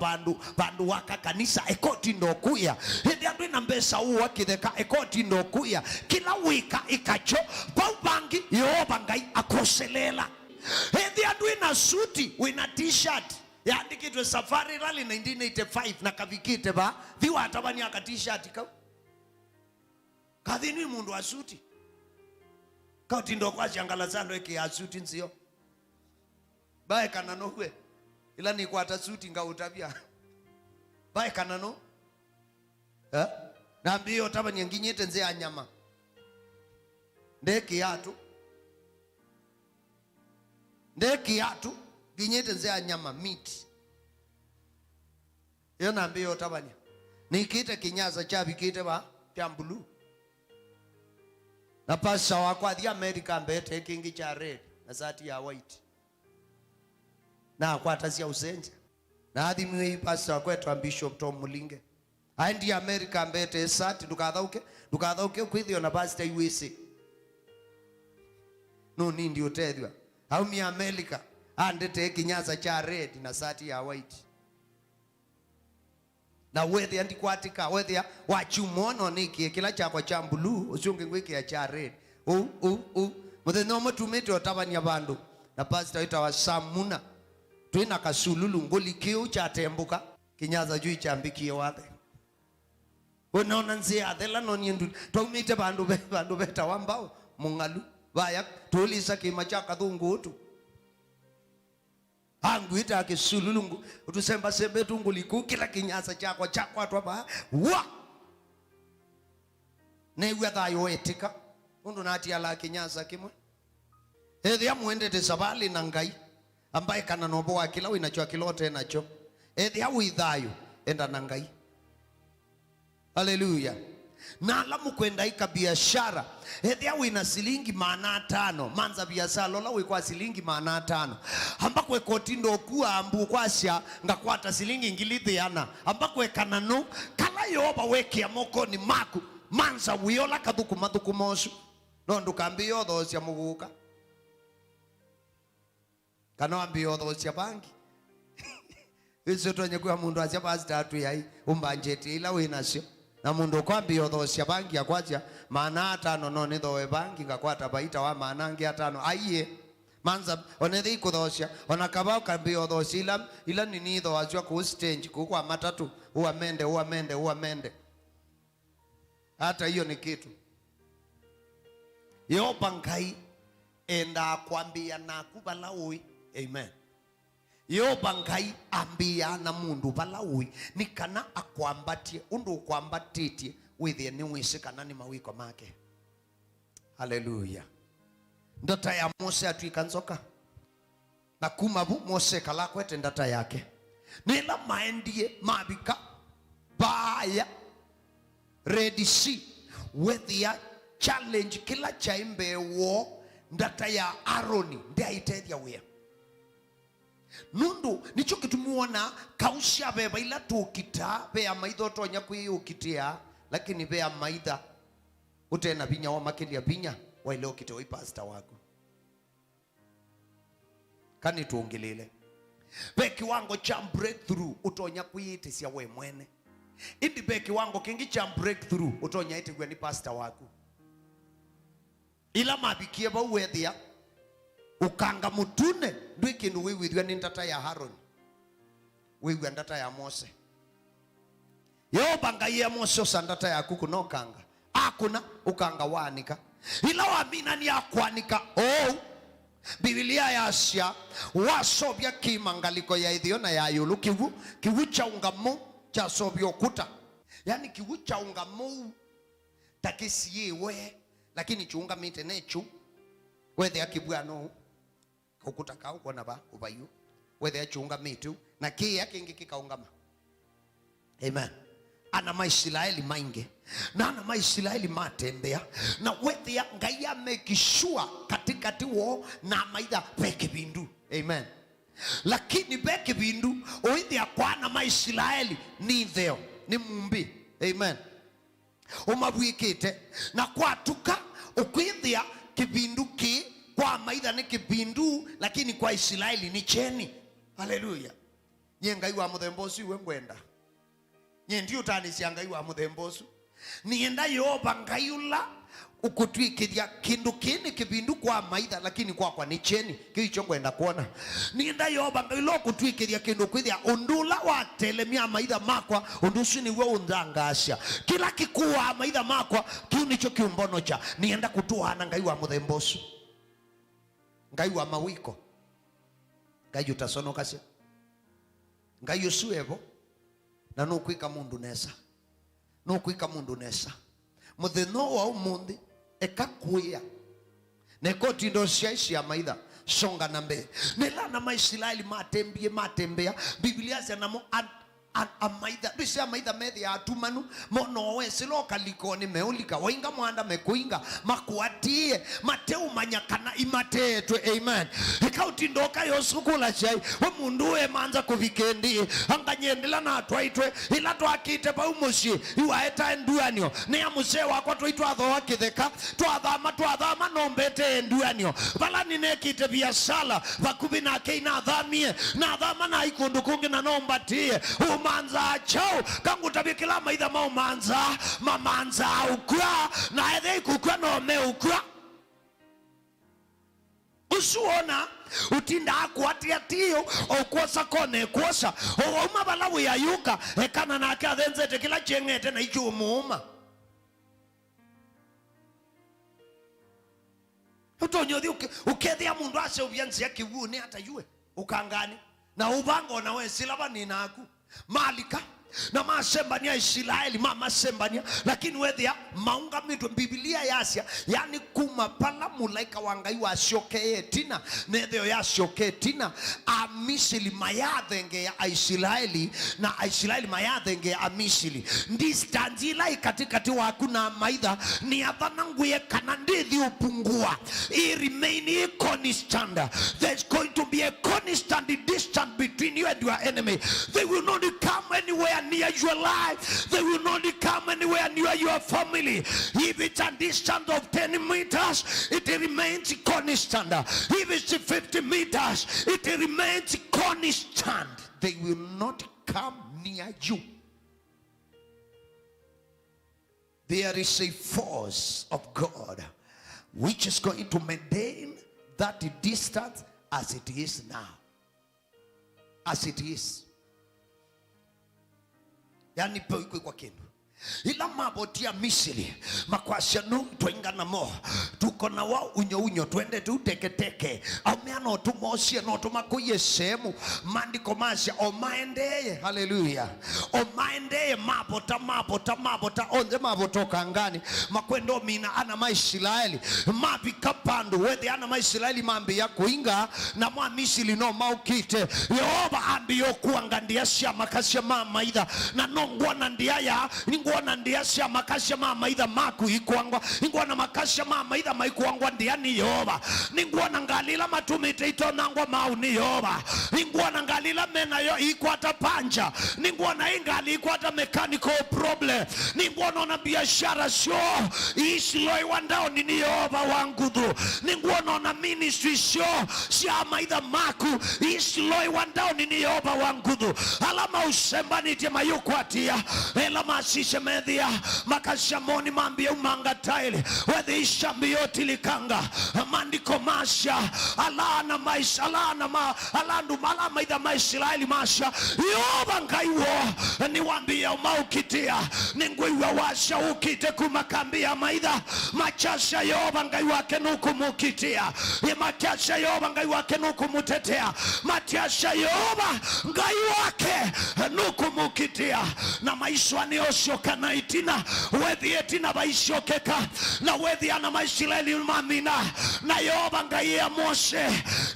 bandu waka kanisa ekoti ndokuya hetho andu ina mbesa uwa kitheka ekoti ndokuya kila wika ikacho paubangi Yehova Ngai akoselela hetho andu ina suti wina t-shirt yaandikitwe Safari Rally 1985 na kavikite ba viwa atabani aka t-shirt ka kathini mundu wa suti kauti ndo kwa changala zando eke ya suti nzio bae kanano hwe ila ni kwa tasuti nga utabia bae kanano na mbio taba nyenginyete nze ya nyama ndeki yatu ginyete nze ya nyama meat yo na mbio taba nikite kinyaza chabi kite ba chambulu na pasa wakwa the America mbete kingi cha red na sati ya white na kwa tasia usenja na hadi mwe pasa wakwetu Bishop Tom Mulinge aindi America mbete sati dukathauke kwithio na pastor USA no nindi utethwa au mi America andete kinyaza cha red na sati ya white na wethi andikwatika wethi wachumono niki kila chakwa cha blue usiunge ngwiki ya cha red muthenya mutumite otabania bandu na pastor itawa Samuna twina kasululu ngoli kiu cha tembuka kinyaza juu cha mbikie wathe unaona nzia athela no nyendu twumite bandu beta wambao mungalu baya tulisa kimachaka thungutu anguita kisululungu utusemba sembe tunguliku kila kinyasa chakwa twaba wa newe thayo etika undu nati ala kinyasa kimwe ethia muendete sabali na Ngai ambaye kana nobo wa kila winacho kilote nacho ethia withayo enda na Ngai haleluya na alamu kwenda ika biashara ethia wina silingi maana 5 manza biashara lola wikwa silingi maana 5 ambako ekotindo kuwa ambu kwasya ngakwata silingi ngilithiana ambako ekanano kala Yehova weke amoko ni maku manza wiola kathuku mathuku mosu no ndukambio thosya muguka kana ambio thosya bangi izo tonye kwa mundu asya pastor atu yai umbanjeti ila winacio na mundu kwambio thosya bangi akwasya maana 5 no ni thoe bangi ngakwata baita wa maana ngi 5 aiye manza onethi kuthosya ona kabao kambio thosya ila nini thosya ku stage ku kwa matatu uamende hata hiyo ni kitu Yehova Ngai enda kwambia na kubala ui amen Yehova Ngai ambia na mundu bala ui nikana akwambatie undu kwambatitie withie ni wisikana ni mawiko make haleluya ndota ya Mose atuikanzoka na kumabu Mose kala kwete ndata yake nila maendie mabika baya Red Sea wethia challenge kila chaimbe wo ndata ya Aroni ndia itethia wia nundu nicho kitumuona kausha beba ila tukita bea maitho tonya kwiukitia lakini bea maitha utena binya wa makelia binya wa ile ukitoi pastor wako kani tuongelele beki wango cha breakthrough utonya kwiitisia we mwene indi beki wango kingi cha breakthrough utonya itigwe ni pastor wako ila mabikie ba wethia ukanga mutune ndwikindu withwa ni ndata ya Haroni withwa ndata ya Mose Yehova Ngai ya Mose osandata ya kuku no kanga akuna ukanga wanika ila wamina ni akwanika Biblia ya Asia wasobya kimangaliko ya idhio na ya yulu kiwu cha ungamo cha sobyo kuta yani kiwu cha ungamo takisiye we lakini chunga mite nechu wethe akibwano ukuta uko na ba ubayu wethe chunga mitu na kia kingi kikaungama amen ana maisraeli mainge na ana maisraeli matembea na wethe Ngai amekishua katikati wo na maitha peke bindu amen lakini peke bindu oithia kwa na maisraeli ni theo ni mumbi amen umabwikite na kwatuka ukwithia kibindu ki kwa maitha ni kibindu lakini kwa Israeli ni cheni. Haleluya. Nye ngai wa muthembosu iwe ngwenda nye ndio utanisia ngai wa muthembosu nienda yoba ngaiula ukutwikithia kindu kini kibindu kwa maitha lakini kwa ni cheni kicho ngwenda kuona nienda yoba ngailo ukutwikithia kindu kwithia undula wa telemia maitha makwa undusu ni wewe undhangasha kila kikuwa maitha makwa kiu nicho kiumbono cha nienda kutuana ngai wa muthembosu ngai wa mawiko ngai utasonoka cia ngai usuevo na nukwika mundu nesa nukwika mundu nesa mutheno wa umundi ekakuya nekotindo cia maitha songa na mbele nilana maisraeli matembea Biblia zinamo amaitha bisia maitha methi atumanu mono wese lokaliko ni meulika wainga mwanda mekuinga makuatie mateu manyakana imatetwe. Amen. Ikautindo yosukula chai omundu we manza kuvikendi anganyendela na twaitwe ila twakite pa umushi iwaeta enduanio ne amuse wako twaitwa tho kitheka twathama nombete enduanio bala ninekite biashara bakubina keina thamie na thama na ikundu kungi na nombatie manza chao kangu tabikila maitha mau mamanza ukwa na ethe kukwa no me ukwa usuona utinda akwatia tio okwosa kone kwosa uma balawu ya yuka ekana na akathenzete kila chengete na ichumuma utonyothi ukethia mundu ase ubyanzi ya kiwuni hata yue ukangani na ubango na we silaba ninaku malika na masembania Israeli mama sembania lakini wethia maunga mitu Biblia yasia yani kuma pala mulaika wangai wa shoke tina netheo ya shoke tina amisili mayathenge ya Israeli na Israeli mayathenge ya amisili ndistanzila katikati waku na maitha ni athana nguye kana ndithi upungua I remain constant. There's going to be a constant distance between you and your enemy. They will not come anywhere near your life. They will not come anywhere near your family. If it's a distance of 10 meters, it remains constant. If it's 50 meters, it remains constant. They will not come near you. There is a force of God which is going to maintain that distance as it is now. As it is. Yani po iko kwa kinu ila mabotia Misiri makwasha no twengana mo tuko na wa unyo twende tu teke ameano tumosie no tumakuye semu mandiko masha omaendeye. Haleluya. Omaendeye mabota onze mabotoka ngani makwendo mina ana maisraeli mabika pandu wethi ana maisraeli mambi ya kuinga na mwa Misiri no maukite Yehova ambiyo kuangandia sia makasha mama idha na nongwana ndia ya ngwana ndia sia makasha mama idha maku ikwangwa ngwana makasha mama idha maikwangwa ndia ni Yehova ngwana ngalila matumite itonangwa mau ni Yehova ngwana ngalila mena yo ikwata panja ngwana ingali ikwata mechanical problem ngwana na biashara sio isilo iwandao ni Yehova wangudhu ngwana na ministry sio sia maidha maku isilo iwandao ni Yehova wangudhu alama usembani tema yukwatia elama sishe medhia makashamoni mambia umanga taili wedhi ishambiyoti likanga mandiko masha alana maisha alandu malama idha maishilaili masha Yehova ngaiwo ni wambia umaukitia ningwiwa washa ukite kumakambia maidha machasha Yehova ngaiwa kenuku mukitia machasha Yehova ngaiwa kenuku mutetea machasha Yehova ngaiwa kenuku mukitia na maishwa ni oshoka na itina wethi etina baishokeka na wethi ana maishileli mamina na Yehova ngaiya Moshe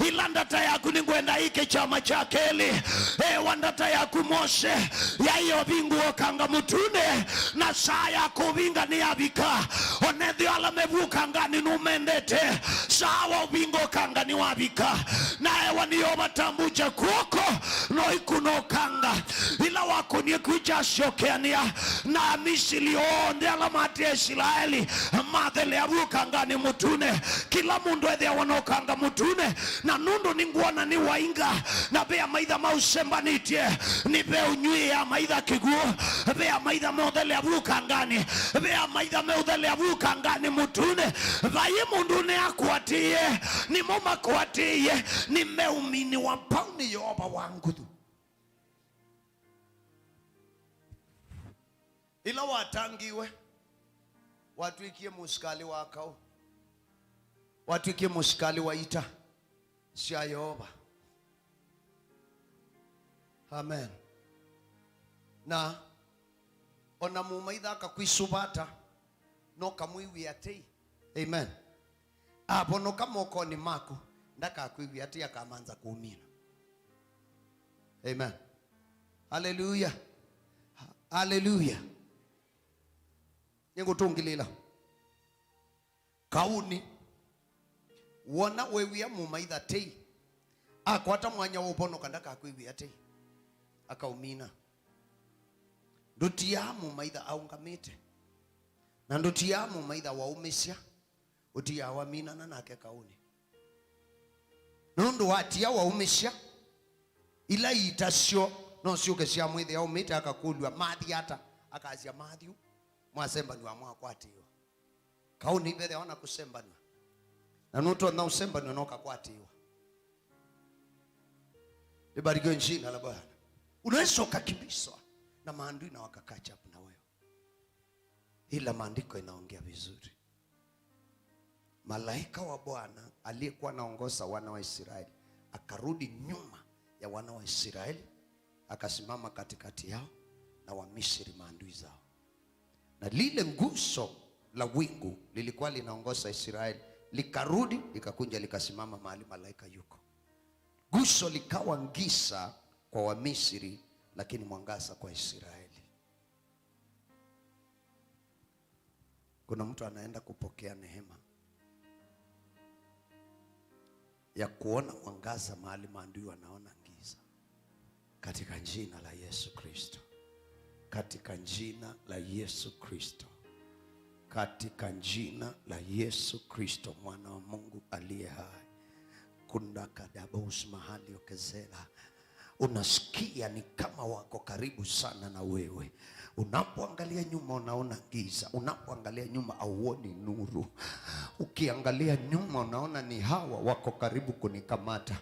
ilandata yaku ningwenda ike chama chakeli wandata yaku Moshe ya iyo bingu okanga mutune na saa yaku binga ni abika onethi ala mevuka ngani numendete saa wa bingu okanga ni wabika naye waniyo matambuje kuoko no ikunokanga ila wakunie kuja shokeania na Misiri onde alamati ya Israeli mathele abukanga ni mutune kila mundu ethe wanokanga mutune na nundu ninguona ni wainga na bea maitha mausembanĩtie ni be unyui ya maitha kiguo bea maitha mothele abukangani bea maitha mothele abukangani mutune vai mundu ne akwatie ni moma kwatie ni meumini wa pauni yoba wangu tu ila watangiwe watuikie musikali wakao watuikie musikali waita cia Yehova. Amen. Na ona mumaitha akakwisubata no kamwiwi atei. Amen. Apo no kamoko ni mako ndaka akwiwi atei akamanza kuumina. Amen. Hallelujah. Hallelujah. Ningutungilila kauni wona wewia mumaitha tei akwata mwanya woponoka ndaka akwivia tei akaumina nduti ya mumaitha aungamite na nduti ya mumaitha waumisya uti ya wamina na nake kauni nundu watia waumisya ila itasyo no siuke cia mwithi aumite akakulwa mathi ata akazia Matthew mwasembani wa mwakwatiwa kauni bethe ona kusembani na nuto na usembani noka kwatiwa. Libarikiwe jina la Bwana. Unaweza ukakimbizwa na maandui na wakakacha hapo na wewe, ila maandiko inaongea vizuri. Malaika wa Bwana aliyekuwa anaongoza wana wa Israeli akarudi nyuma ya wana wa Israeli akasimama katikati yao na Wamisri maandui zao, na lile nguzo la wingu lilikuwa linaongoza Israeli likarudi likakunja likasimama mahali malaika yuko. Nguzo likawa ngisa kwa Wamisri lakini mwangaza kwa Israeli. Kuna mtu anaenda kupokea neema ya kuona mwangaza mahali maadui wanaona giza, katika jina la Yesu Kristo, katika jina la Yesu Kristo, katika jina la Yesu Kristo, mwana wa Mungu aliye hai. Kunda kadabos mahali okezela, unasikia ni kama wako karibu sana na wewe. Unapoangalia nyuma unaona giza, unapoangalia nyuma auoni nuru. Ukiangalia nyuma unaona ni hawa wako karibu kunikamata.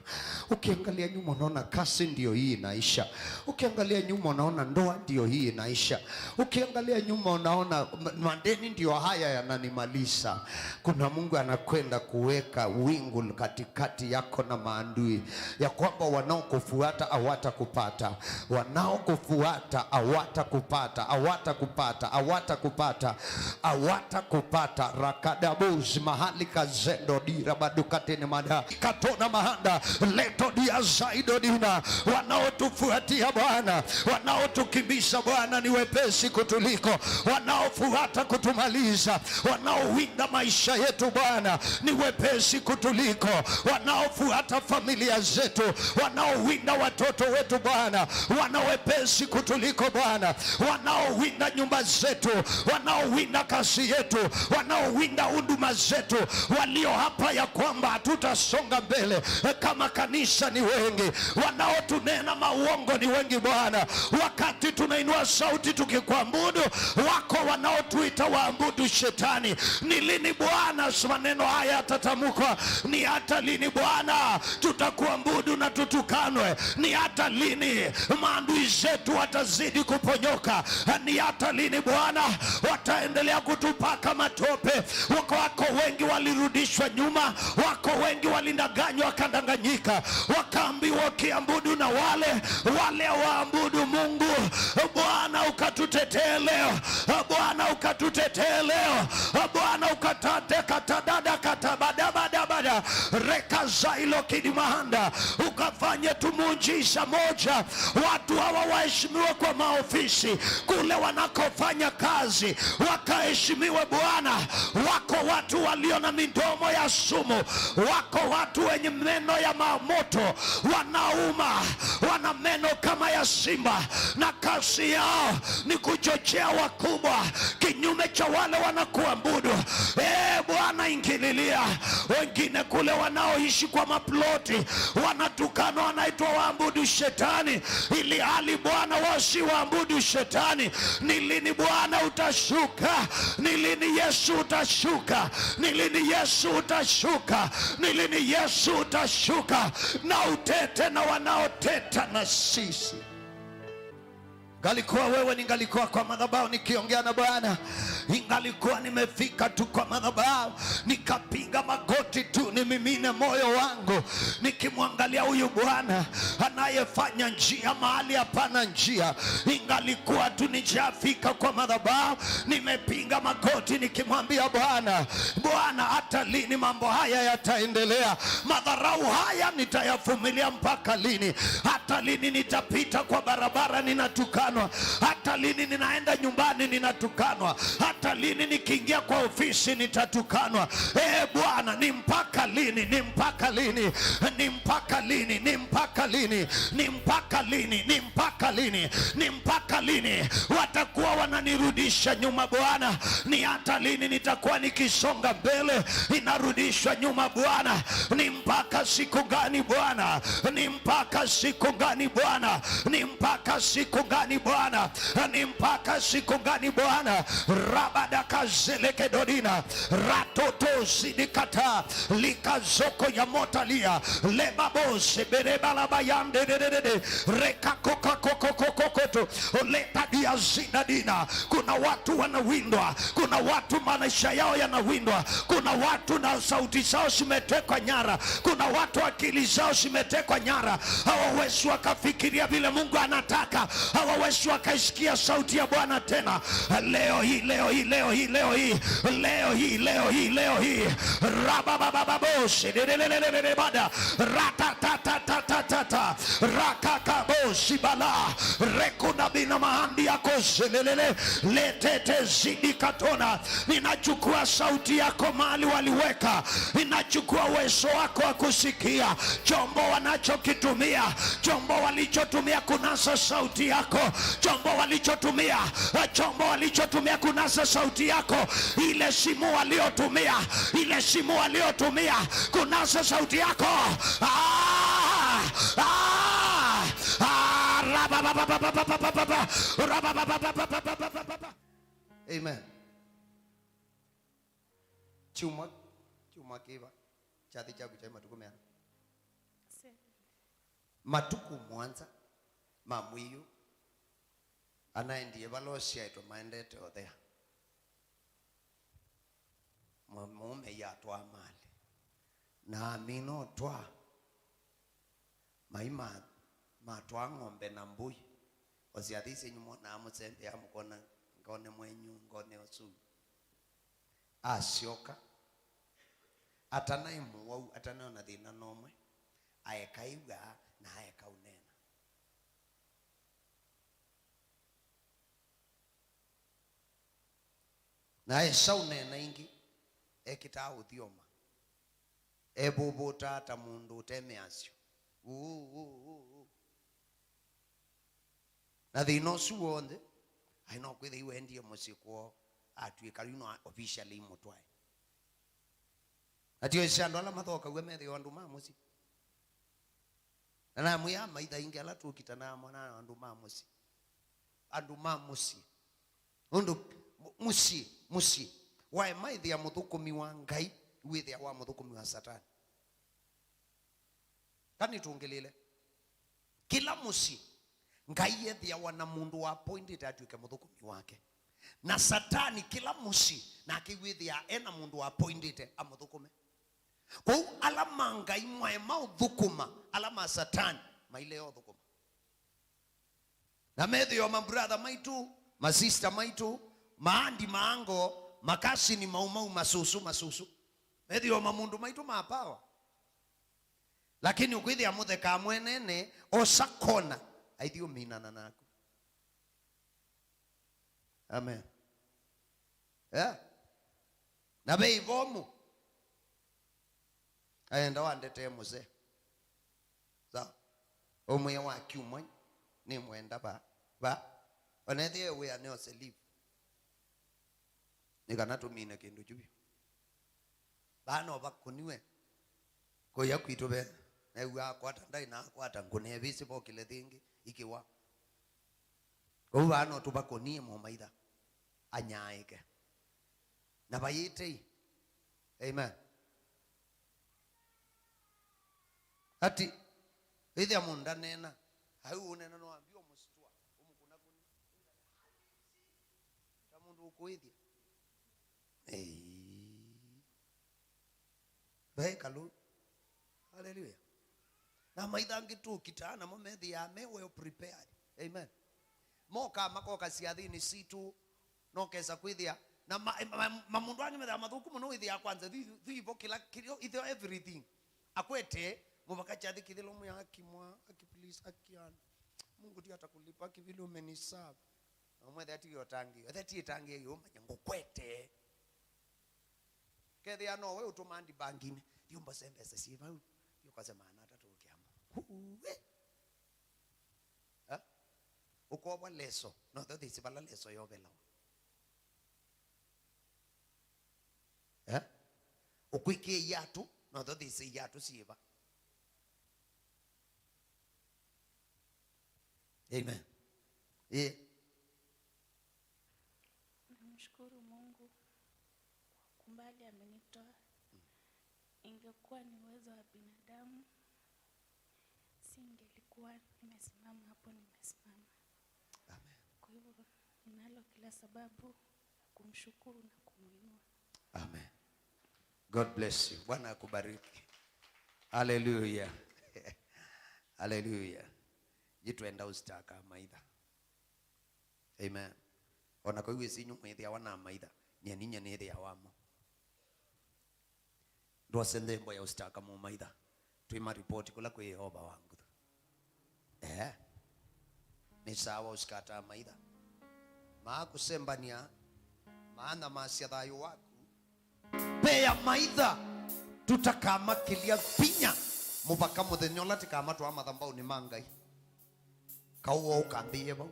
Ukiangalia nyuma unaona kasi ndio hii inaisha. Ukiangalia nyuma unaona ndoa ndio hii inaisha. Ukiangalia nyuma unaona madeni ndio haya yananimaliza. Kuna Mungu anakwenda kuweka wingu katikati yako na maadui, ya kwamba wanaokufuata hawatakupata, wanaokufuata hawatakupata, hawatakupata, hawatakupata, hawatakupata. Rakadabuz mahali kazendo dira badukatene mada katona mahanda leto dia zaido dina. Wanaotufuatia Bwana, wanaotukimbisha Bwana ni wepesi kutuliko, wanaofuata kutumaliza, wanaowinda maisha yetu Bwana ni wepesi kutuliko, wanaofuata familia zetu, wanaowinda watoto wetu Bwana wanawepesi kutuliko Bwana, wanaowinda nyumba zetu, wanaowinda kazi yetu, wanaowinda huduma zetu, walio hapa ya kwamba hatutasonga mbele kama kanisa ni wengi, wanaotunena mauongo ni wengi Bwana. Wakati tunainua sauti tukikuabudu, wako wanaotuita waabudu shetani. Ni lini Bwana maneno haya yatatamkwa? Ni hata lini Bwana tutakuabudu na tutukanwe? Ni hata lini maadui zetu watazidi kuponyoka? Ni hata lini Bwana wataendelea kutupaka matope? Wako wengi walirudishwa nyuma, wako wengi walindanganywa wakadanganyika, wakaambiwa wakiabudu na wale waabudu Mungu. Bwana ukatutetee leo, Bwana ukatutetee leo, Bwana ukatate katadada katabadabadabada kidimahanda reka zailo kidimahanda, ukafanye tumuujiza moja. Watu hawa waheshimiwe kwa maofisi kule wanakofanya kazi, wakaheshimiwe Bwana. Wako watu walio na midomo ya sumu, wako watu wenye meno ya moto, wanauma, wana meno kama ya simba, na kazi yao ni kuchochea wakubwa kinyume cha wale wanakuabudu. Bwana ingililia. Wengine kule wanaoishi kwa maploti wanatukana, wanaitwa waabudu shetani, ili hali Bwana wasiwaabudu shetani. Ni lini Bwana utashuka? Ni lini Yesu utashuka? Ni lini Yesu utashuka? Ni lini Yesu utashuka na utete na wanaoteta na sisi? Ingalikuwa wewe, ningalikuwa kwa madhabahu nikiongea na Bwana, ingalikuwa nimefika tu kwa madhabahu nikapiga magoti tu, nimimine moyo wangu nikimwangalia huyu Bwana anayefanya njia mahali hapana njia, ingalikuwa tu nijafika kwa madhabahu nimepiga magoti nikimwambia Bwana, Bwana, hata lini mambo haya yataendelea? Madharau haya nitayavumilia mpaka lini? Hata lini nitapita kwa barabara ninatukanwa? Hata lini ninaenda nyumbani ninatukanwa? Hata lini nikiingia kwa ofisi nitatukanwa? Bwana, ni mpaka lini? Ni mpaka lini? Ni mpaka lini? Ni mpaka lini? Ni mpaka lini? Ni mpaka lini? Ni mpaka lini watakuwa wananirudisha nyuma Bwana? Ni hata lini nitakuwa nikisonga mbele inarudishwa nyuma Bwana? Ni mpaka siku gani Bwana? Ni mpaka siku gani Bwana? Ni mpaka siku gani Bwana? Ni mpaka siku gani Bwana? Rabadakazeleke dodina ratoto sidikata likazoko ya motalia lebabose berebala bayande dedede rekakokokokokokoto leta dia zinadina. Kuna watu wanawindwa, kuna watu maisha yao yanawindwa, kuna watu na sauti zao zimetekwa nyara, kuna watu akili zao zimetekwa nyara. Hawawezi wakafikiria vile Mungu anataka, hawawezi wakaisikia sauti ya Bwana tena. Leo hii, leo hii, leo hii, leo hii, leo hii, leo hii, leo hii rababababose bada ratatatatata rakakabosi bala rekuna bina mahandi yako zelelele letete zidikatona. Ninachukua sauti yako mahali waliweka, ninachukua uwezo wako wa kusikia. Chombo wanachokitumia, chombo walichotumia kunasa sauti yako, chombo walichotumia kunasa sauti yako, ile simu waliotumia, ile simu waliotumia kunasa sauti yako. Amen. Chuma kiva chati chaku cha matuku mena matuku mwanza mamwiyo anaendie balosia ito maendete odhea mume yatwa mali na amino twa maima matwa ng'ombe na mbui osiathise nyumo na musembe ya mukona ngone mwenyu ngone osu asioka atanai muwau atanao na thina nomwe aekaiga na aekaunena na esaunena ingi ekita uthioma ebubuta ata mundu temeasyo na thina ucio wothe aino kwitha iwendie musikwo atuika rino officially mutwae atio isando ala mathoka gwe methe andu ma musi na muya maitha ingi ala tukitana mwana andu ma musi undu musi wae maithe ya muthukumi wa Ngai withe wa muthukumi wa Satani. Kani tungelele kila musi Ngai yethia wana mundu wa appointed atuike muthukumi wake, na Satani kila musi na akiwithia ena mundu wa appointed amuthukume. Kwa alama Ngai mwae mauthukuma alama Satani maile yo thukuma. Na methio mabrother maitu, masista maitu, maandi maango, makasi ni maumau masusu. Ethio mamundu maitu mapawa. Lakini ukwithia mutheka mwenene osakona aithio minana naku. Amen. Yeah. Na beivomu aenda wandete muze sawa omwe wa kiumwe ni mwenda ba onethie we ane oselive nikana tumine kindu jubi bano bakuniwe ko yakwito be na uya kwata ndai na kwata ngune bisi bokile thingi ikiwa ko bano tubakonie mu maitha anyaike na bayite. Amen. Ati ithia munda nena hau unena no ambio mustua umukuna kuni ta mundu ukuithia kalu. Hallelujah. Na maitha ngitu kitana mo methi ya me well prepared. Amen. Moka makoka siathini situ no kesa kwithia na mamundu ani metha mathuku muno ithia kwanza thivo kila kirio ithio everything akwete mubakachathi kithilo mu yakimwa akiplease akiana Mungu ndiye atakulipa kivile umeniserve omwe that yo tangi that itangi yo manyango kwete kethia no we utumandi bangine yumba sembese siva yo kasema ana atatukiamo ukobwa leso no that is bala leso yo bela ukwikie yatu no that is yatu siva. Amen. Yeah. Namshukuru Mungu kwa kumbali amenitoa. Ingekuwa ni uwezo wa binadamu singelikuwa nimesimama hapo nimesimama. Amen. Kwa hivyo ninalo kila sababu kumshukuru na kumuinua. Amen. God bless you. Bwana akubariki. Hallelujah. Hallelujah. Jitwenda ustaka maitha. Amen. Ona kwa hiyo sinyu mwithia wana maitha nyaninya ni thia wamo ndo sendembo ya ustaka mu maitha twima report kula kwa Yehova wangu ni sawa usikata maitha makusembania maana masia thayo waku pea maitha tutakama kilia pinya mubaka muthenyola tikama twa mathambao ni mangai kauwa ukambie bao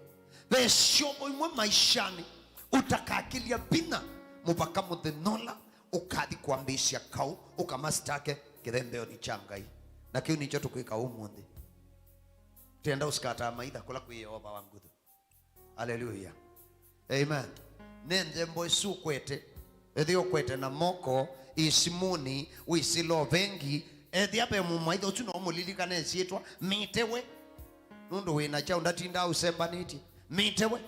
beshobo imwe maishani utakakilia bina mubaka muthenola ukathi kuambisha kau ukamastake kithembeo ni changai na kiu nicho tukwika umuthi tenda usikata maitha kula kwa Yehova wangu. Hallelujah. Amen. Nende mboisu kwete ethio kwete na moko isimuni wisilo vengi ethia pe mu maitha utuno mulilikanene sietwa mitewe nundu wina cha ndatinda usembaniti mitewe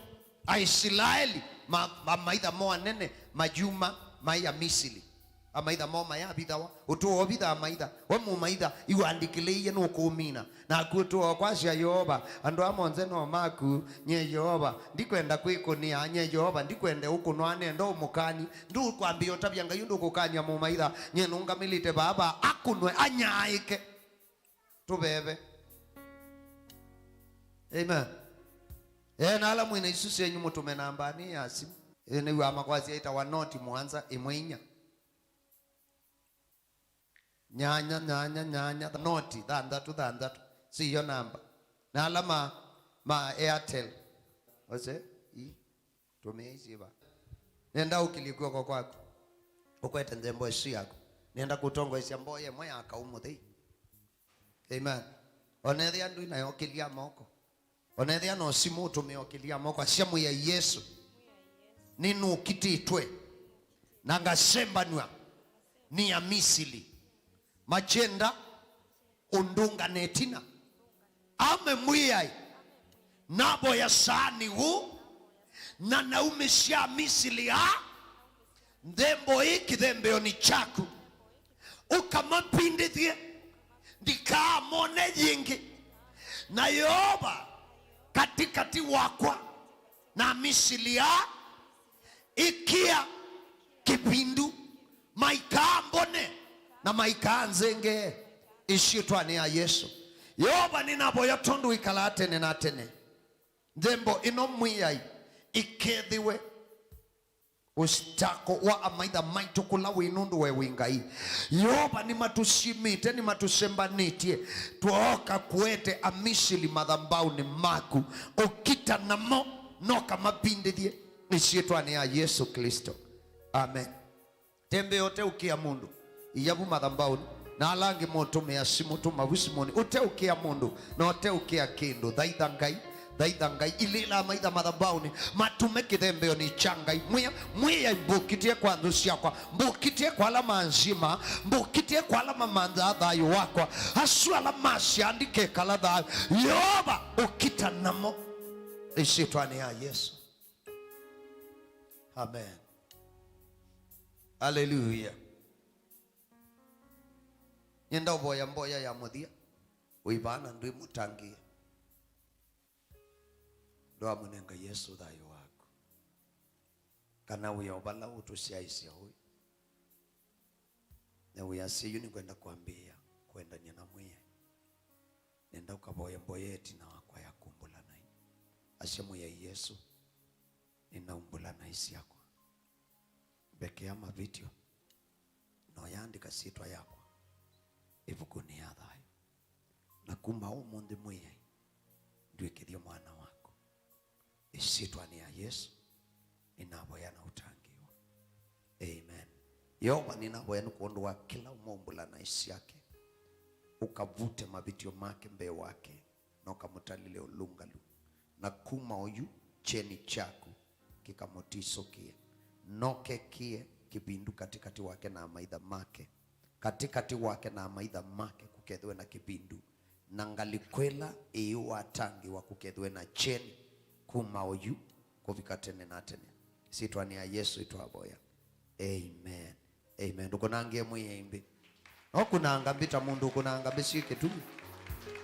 Aisraeli maitha mo anene majuma maya Misili amaitha mo maya bithawa utuo bitha maitha we mu maitha iwandikileiye no kumina na kutuo kwacia Yehova andu amonze no maku nye Yehova ndikwenda kwikunia nye Yehova ndikwenda ukunwane ndo mukani ndu kwambia tabyanga yundu kukanya mu maitha nye nunga milite baba akunwe anyaike tubebe. Amen. Nala mwina isusu yenyu mutume nambani ya simu ni wa makwazi yaita wanoti Mwanza imwinya nyanya noti thandatu si yo namba nala ma Airtel ose tumeisiba nenda ukilikwa kwa kwako ukwete nzembo isi yako nenda kutongo isi mboye mwe akaumuthi. Amen. Onethia ndu ina yokilia moko onethia no simu tumeokilia moko asiamu ya Yesu ninu kititwe na ngasembanwa ni ya Misili machenda undunga netina ame mwiyai nabo ya sani hu na naume sha Misili ha ndembo hiki dhembeo ni chaku ukamapindithie ndikaa mone jingi na Yehova katikati wakwa na Misili ha ikia kipindu maikambone na maikanzenge ishitwa ya Yesu. Yoba ninaboya tondu ikala tene na tene. Dembo ino mwiyai ikethiwe ustako wa amaitha maitu kula winundu we wingai. Yoba ni matushimite ni matusembanite tuoka kuete amishili madhambau ni maku okita namo noka mapindithie ishitwa ya Yesu Kristo. Amen. Tembe yote ukia mundu iyabu madhambau na alangi moto measimu tu mawisimoni ute ukia mundu na ute ukia kindu dhaithangai ilila maitha madhabauni matume kithembeo ni changai mwiya mbukitie kwa ndusi yakwa mbukitie kwa alama nzima mbukitie kwa alama mandhathayo wakwa hasu alama siandike kaladhayo yoba ukita namo ishitwa ni ya Yesu. Amen. Hallelujah. Nyenda mboya ya muthia uibana ndui mutangie ndo amunenga Yesu thayo wako kana uyobala utusiaisia huyu na uyasiyu ni kwenda kuambia kwenda nyana mwiye nenda ukaboya eti na wakwa ya kumbula nai asemu ya Yesu ninaumbula na isi yako beke ama video no yandika sitwa yako ivukuni ya thayo na kuma umundi mwiye ndwikithia mwana wako isitwa ni ya Yesu inaboya na utangiwa. Amen. Yoba ninaboya nukuondoa kila umombula na isi yake ukavute mabitio make mbe wake na ukamutalile ulungalu na kuma oyu cheni chaku kikamotisokie noke kie kibindu katikati wake na amaitha make katikati wake na amaitha make kukethwe na kibindu na ngalikwela iyo watangi wa kukethwe na cheni kuma oyu kufika tene na tene sitwa ni ya Yesu itwaboya. Amen. Amen. Dukunangie mwiyembe okunanga mbita mundu ukunanga bisike tu.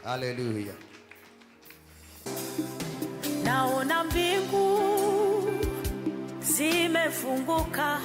Hallelujah. Naona mbingu zimefunguka